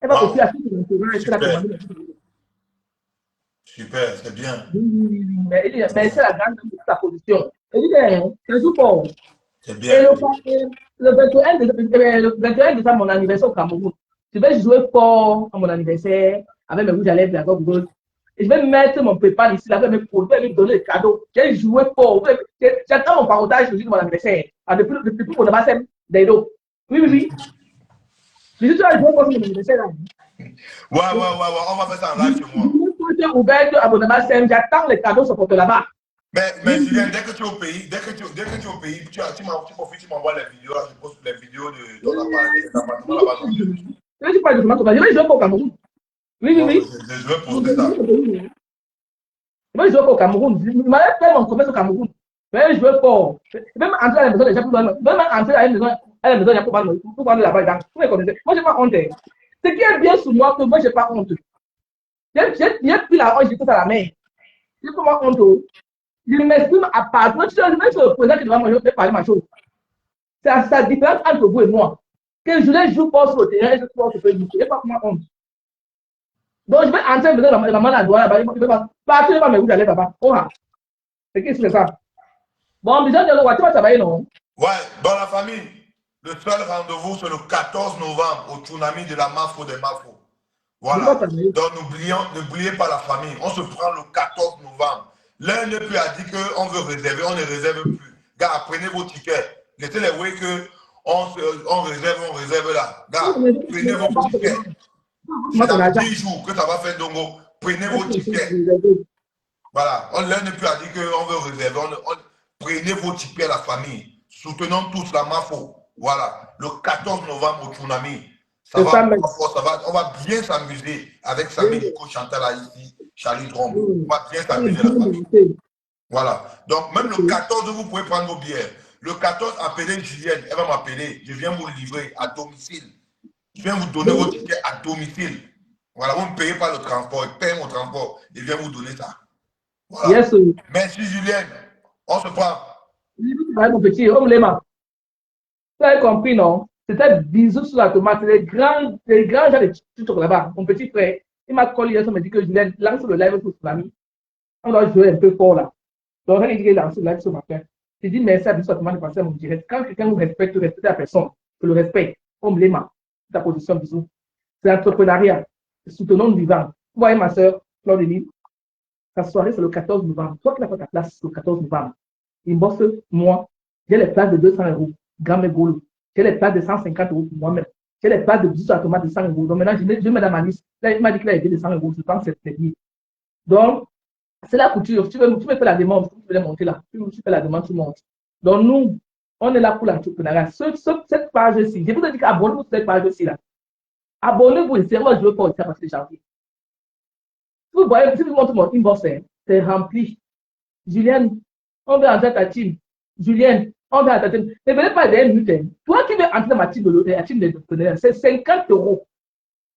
Elle va confier à tout le monde. Super, c'est bien. Mais c'est la grande de sa position. Elle dit, c'est tout fort. C'est bien. Et le 21 décembre, mon anniversaire au Cameroun, je vais jouer fort à mon anniversaire avec mes rouges à lèvres, la gobe rose. Et je vais mettre mon PayPal ici, là, je vais me donner le cadeau. J'ai joué fort. J'attends mon parodage de mon anniversaire. Depuis mon anniversaire d'Edo. Oui. Je suis joué fort sur mon anniversaire là. Ouais, on va faire ça en live chez moi. Ouvert à mon anniversaire, j'attends les cadeaux sur porte là-bas. Mais Julien, dès que tu es au pays, tu m'envoies les vidéos, là, je poste les vidéos de ton appartement là-bas. Je parle de tomates sauvages. Je vais jouer au Cameroun. Oui, oui, oui. Je vais poster ça. Je vais jouer au Cameroun. Je m'avais fait mon commerce au Cameroun. Mais je veux pas. Même entrer à la maison, les gens même entrer à la maison, il y a pour prendre là-bas. Moi, je n'ai pas honte. Ce qui est bien sur moi, que moi, je n'ai pas honte. J'ai pris la honte, j'ai tout à la main. Je n'ai pas honte. Je m'exprime à part. Même si le président qui devant moi, je vais parler ma chose. C'est la différence entre vous et moi. Que je les joue pas sur le terrain et je suis sur le terrain. Je n'ai pas honte. Donc, je vais entrer à la maman la douane là-bas. Je vais partir, je vais me rouler aller là-bas. Oh, c'est qui c'est ça? Bon, déjà, tu vas travailler, non? Ouais, dans la famille, le seul rendez-vous, c'est le 14 novembre au tsunami de la Mafo des Mafo. Voilà. Donc, n'oubliez pas la famille. On se prend le 14 novembre. L'un ne plus a dit qu'on veut réserver, on ne réserve plus. Gars, prenez vos tickets. Laissez les way que on réserve là. Gars, prenez vos tickets. C'est dans 10 jours que ça va faire Dongo. Prenez vos tickets. Voilà. L'un ne plus a dit qu'on veut réserver. Prenez vos tickets, la famille. Soutenons tous la Mafo. Voilà. Le 14 novembre au tsunami. On va bien s'amuser avec Samy Nico Chantal ici, Charlie Drum. On va bien s'amuser la famille. Voilà. Donc, même le 14, vous pouvez prendre vos bières. Le 14, appelez Julienne. Elle va m'appeler. Je viens vous livrer à domicile. Je viens vous donner vos tickets à domicile. Voilà. Vous ne payez pas le transport. Je paye mon transport. Je viens vous donner ça. Voilà. Yes, merci, Julienne. On se prend. Mon petit, homme Léma. Tu as compris, non? C'était bisous sur la tomate. Les grands gens de TikTok là-bas. Mon petit frère, il m'a collé, il m'a dit que Julienne lance le live pour Tsunami. On doit jouer un peu fort là. Donc, il dit qu'il lance le live ce matin. Je dis merci à bisous sur la tomate de passer à mon direct. Quand quelqu'un vous respecte, respectez la personne. Que le respect, homme Léma, ta position, bisous. C'est l'entrepreneuriat. Soutenons le vivant. Vous voyez ma soeur, Fleur de Lille. Ta soirée, c'est le 14 novembre. Toi qui n'as pas ta place, c'est le 14 novembre. Il bosse, moi, j'ai les places de 200 €. Gamme Golo. J'ai les places de 150 € pour moi-même. J'ai les places de bisous à tomate de 100 €. Donc maintenant, je mets dans ma liste. Là, il m'a dit qu'il a aidé de 100 €. Je pense que c'est bien. Donc, c'est la couture. Tu me fais la demande. Tu veux monter là. Tu fais la demande, tu montes. Donc, nous, on est là pour l'entrepreneuriat. Cette page-ci, je vous ai dit qu'abonnez-vous sur cette page-ci là. Abonnez-vous. C'est moi, je veux pas ça parce que janvier. Vous voyez, si vous montrez mon inbox, c'est rempli. Julienne, on veut entrer ta team. Julienne, on veut entrer ta team. Ne venez pas des minutes. Toi qui veux entrer dans ma team d'entrepreneurs, c'est 50 €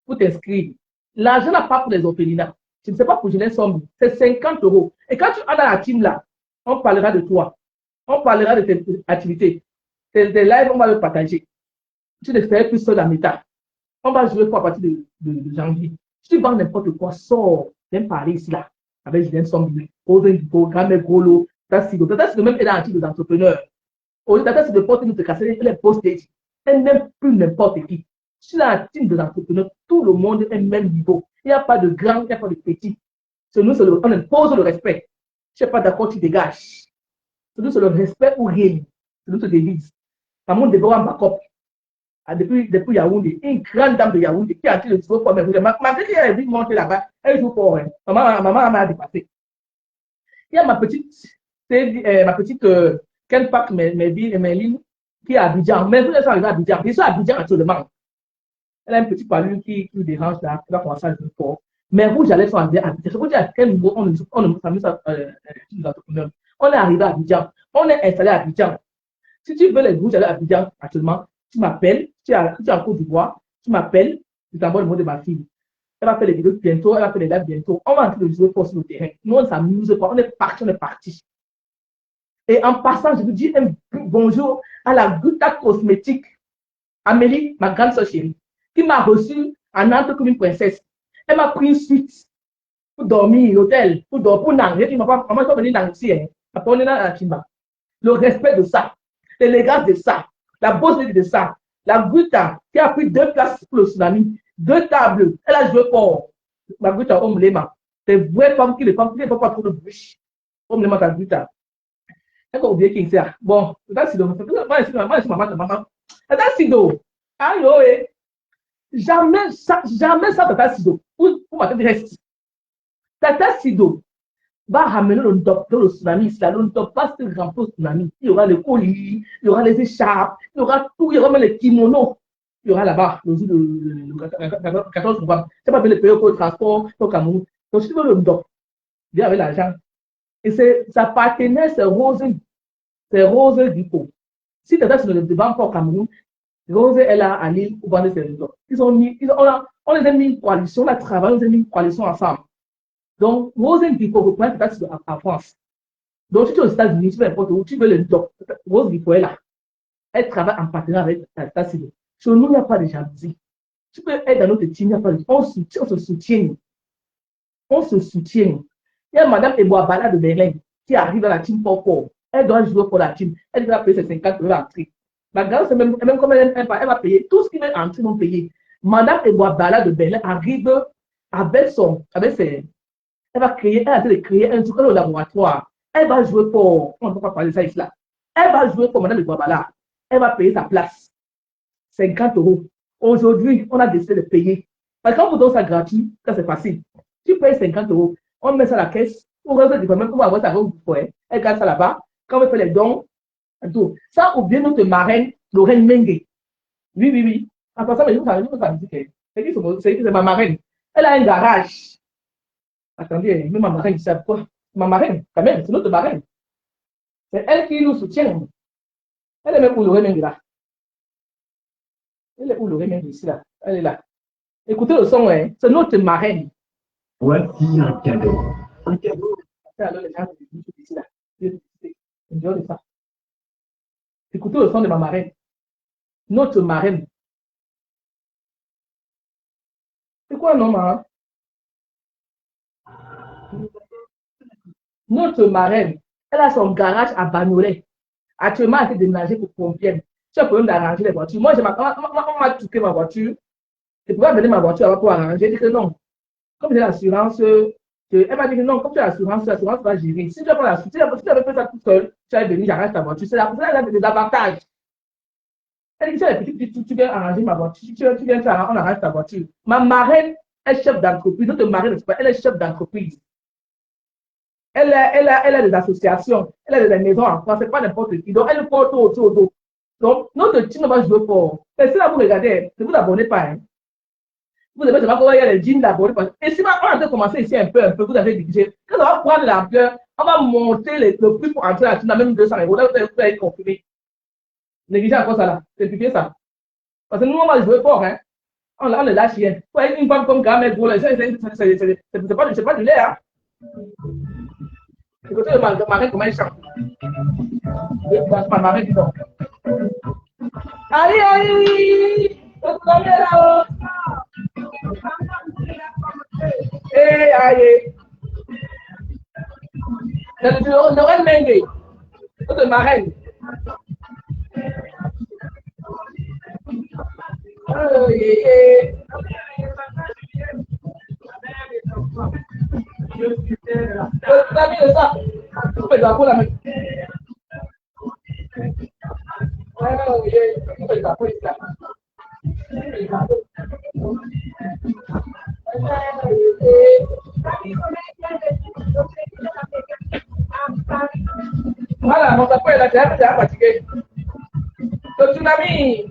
pour t'inscrire. L'argent n'a pas pour les orphelinats. Je ne sais pas pour Julienne Sombi. C'est 50 €. Et quand tu es dans la team là, on parlera de toi. On parlera de tes activités. Tes lives, on va le partager. Tu ne ferais plus seul à méta. On va jouer pour à partir de janvier. Si tu vends n'importe quoi, sors. Viens parler ici là. Avec Julienne Sombi. Programme Golo. Tata Sido même est dans un type d'entrepreneur. Au lieu Tata Sido porte nous te casser, elle est postage. Elle n'aime plus n'importe qui. Sur la team de l'entrepreneur, tout le monde est même niveau. Il n'y a pas de grand, il n'y a pas de petit. C'est nous, on impose le respect. Je ne suis pas d'accord, tu dégages. C'est nous, c'est le respect ou rien. C'est nous, c'est des vides. Maman Déborah Mbakop, depuis Yaoundé, une grande dame de Yaoundé qui a dit le discours pour me rouler. Ma fille qui a vu monter là-bas, elle joue fort. Maman m'a dépassé. Il y a ma petite Ken Park, Méline, qui est à Abidjan. Mais vous êtes arrivé à Abidjan. Ils sont à Abidjan actuellement. Elle a une petite palure qui dérange là, qui va commencer à jouer fort. Mais vous, j'allais sur Abidjan. Je vous dis à quel niveau on est arrivé à Abidjan. On est installé à Abidjan. Si tu veux les rouges à Abidjan actuellement, tu m'appelles, tu es en Côte d'Ivoire, tu m'appelles, je t'envoie le mot de ma fille. Elle va faire les vidéos bientôt, elle va faire les lives bientôt. On va entrer de jouer fort sur le terrain. Nous, on s'amuse pas, on est parti. Et en passant, je vous dis un bonjour à la Guta Cosmétique, Amélie, ma grande soeur chérie, qui m'a reçue en Nantes comme une princesse. Elle m'a pris une suite pour dormir, l'hôtel, pour Nang. Elle dit, maman, je vais venir dans ici. Après, on est dans la Chimba. Le respect de ça, l'élégance de ça, la beauté de ça, la Guta qui a pris 2 places pour le tsunami, 2 tables, elle a joué fort. La Guta, homme Lema. C'est vraie femme qui ne fait pas trop de bruit. Homme Lema, ta Guta. Elle a oublié qui c'est. Bon, c'est Sido. Maman. C'est Sido. Allô, jamais ça, Tata Sido. Pour ma tête reste. Tata Sido. va ramener le docteur au tsunami. Si le docteur passe le grand tsunami, il y aura les colis, il y aura les écharpes, il y aura tout, il y aura même les kimonos. Il y aura là-bas, le jour de 14 novembre. C'est pas le pays pour le transport au Cameroun. Donc, si tu veux le docteur, viens avec l'argent. Et sa partenaire, c'est Rose Dupo. Si tu es sur le devant pour Cameroun, Rose est là à Lille pour vendre ses réseaux. On les a mis une coalition, on a travaillé, on les a mis une coalition ensemble. Donc, Rose Dupo représente peut-être en France. Donc, si tu es aux États-Unis, tu veux n'importe où, tu veux le docteur. Rose Dupo est là. Elle travaille en partenariat avec l'État civil. Chez nous, il n'y a pas de jalousie. Tu peux être dans notre team, il n'y a pas de... On se soutient. On se soutient. Il y a Madame Eboabala de Berlin qui arrive dans la team pour. Elle doit jouer pour la team. Elle doit payer ses 50 € d'entrée. La grande, c'est même comme elle va payer. Tout ce qui va entrer, vont payer. Madame Eboabala de Berlin arrive avec ses... Elle va créer un truc au laboratoire. Elle va jouer pour... On ne peut pas parler de ça ici là. Elle va jouer pour Madame Eboabala. Elle va payer sa place. 50 €. Aujourd'hui, on a décidé de payer. Parce que quand vous donnez ça gratuit, ça c'est facile. Tu payes 50 €, on met ça à la caisse, on reste du même pour avoir ça au foyer. Elle garde ça là-bas. Quand on fait les dons, et tout. Ça, ou bien notre marraine, Lorraine Mengue. Oui. En passant, je vous dire c'est ma marraine. Elle a un garage. Attendez, même ma marraine, c'est quoi? Ma marraine, quand même, c'est notre marraine. C'est elle qui nous soutient. Elle est même pour Lorraine Mengue là. Elle est où le remède ici là? Elle est là. Écoutez le son, hein? C'est notre marraine. Voici un cadeau. Un cadeau. Alors les gens ici là. Enjoy ça. Écoutez le son de ma marraine. Notre marraine. C'est quoi non, hein? Notre marraine. Elle a son garage à Bagnolet. Actuellement, elle a été déménagée pour Compiègne. Tu as problème d'arranger les voitures. Moi, on m'a touqué ma voiture. Je pouvais amener ma voiture pour arranger. J'ai dit que non. Comme j'ai l'assurance, elle m'a dit que non, comme tu as l'assurance va gérer. Si tu n'as pas l'assurance, si tu avais fait ça tout seul, tu vas venir, j'arrête ta voiture. C'est la personne qui a des avantages. Elle dit que tu viens arranger ma voiture. Tu viens faire, on arrange ta voiture. Ma marraine est chef d'entreprise. Notre marraine, elle est chef d'entreprise. Elle a des associations, elle a des maisons en France, c'est pas n'importe qui. Donc, elle porte autour d'eau. Donc, notre team va jouer fort. Et si là, vous regardez, ne vous abonnez pas. Hein. Vous devez savoir comment il y a les jeans d'abonnés. Et si on a commencé ici un peu, vous avez dirigé. Quand on va prendre l'ampleur, on va monter le prix pour entrer à la même 200 €. Là, vous allez être confirmé. Négligez encore ça là. C'est publié ça. Parce que nous, on va jouer fort. Hein. On le lâche rien. Pour être une femme comme Gamel, c'est pas du lait. Hein. Écoutez le marin comment il chante. Ma marraine dit non. Allez, là-haut. Allez. Lorraine Mengue. Notre marraine. Voilà, mon papa est là, c'est fatigué. Le tsunami.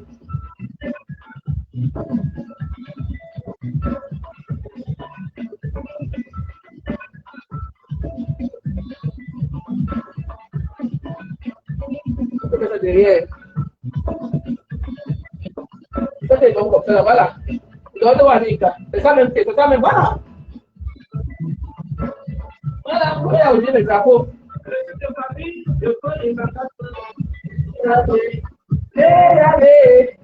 Derrière. Ça c'est donc comme ça, voilà. C'est ça même, voilà. Voilà, vous voyez aujourd'hui les drapeaux. Allez.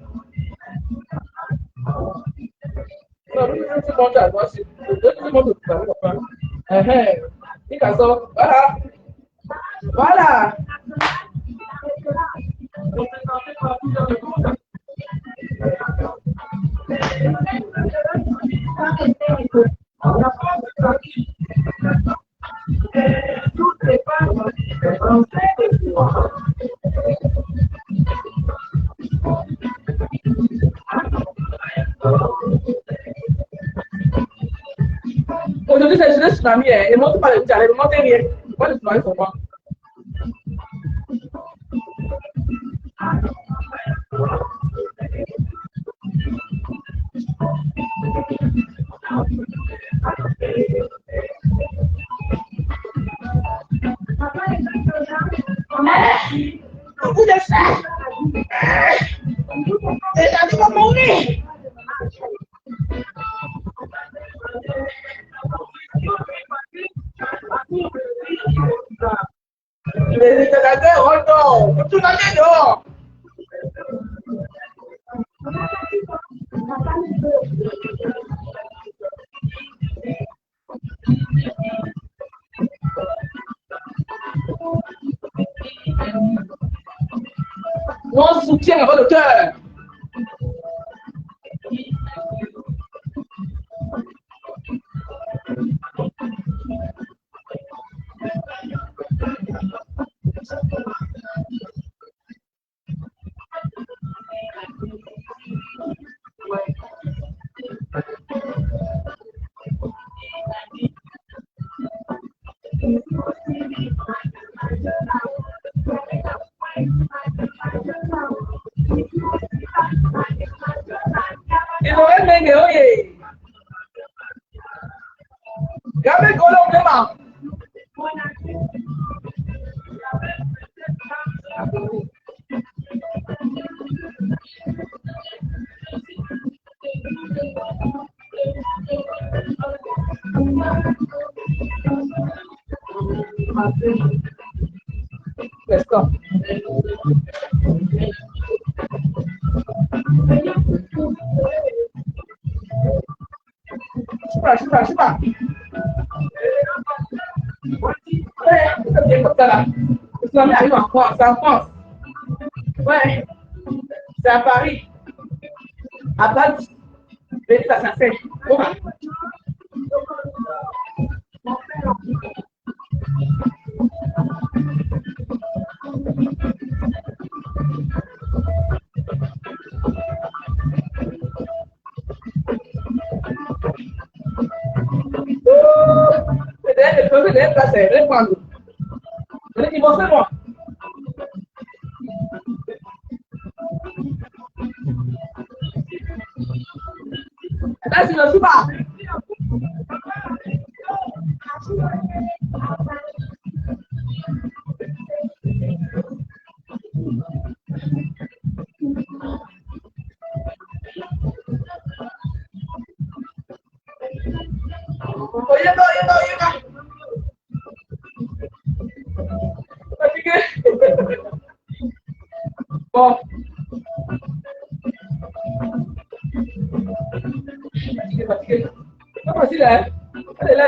Non, c'est bon, voilà. Aujourd'hui, c'est le tsunami, et monte pas le tsunami, ne montez rien. Moi, le tsunami, c'est quoi? Vous êtes ça? Et ça dit qu'on mourir. Les Italiens rentrent, tout le monde est dehors. On soutient votre cœur. Ils ont un mec, oye. Gabe Golo Nema. Let's go. Chupa. C'est bien comme ça là. Le tsunami arrive en France, c'est en France. Ouais, c'est à Paris. À Paris. Venez à Saint-Cyr. C'est placé, répondre. Ils vont faire moi. Là, je ne suis pas. Bon. Fatigué. C'est pas facile, hein? Allez, là.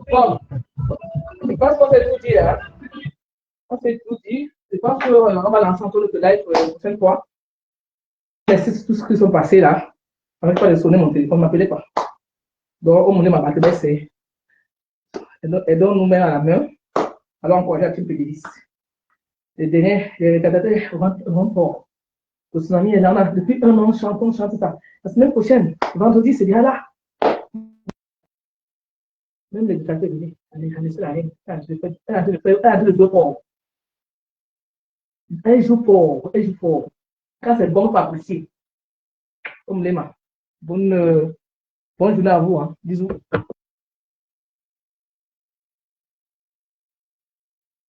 Bon. Je pense qu'on s'est tout dit, hein? On s'est tout dit. Je pense qu'on va lancer encore le live la prochaine fois. C'est tout ce qui s'est passé là. Avec pas de sonner mon téléphone, ne m'appelez pas. Donc, au moment où ma batterie c'est. Et donc, nous met à la main. Alors, encore j'ai un peu de 10. Les derniers, les rétardateurs vont fort. Le tsunami est là, depuis un an, on chante ça. La semaine prochaine, vendredi, c'est bien là. Même les rétardateurs viennent. Allez, c'est la reine. Elle joue fort. Elle joue fort. Quand c'est bon, pas apprécier. Comme les mains. Bonne journée à vous. Hein. Bisous.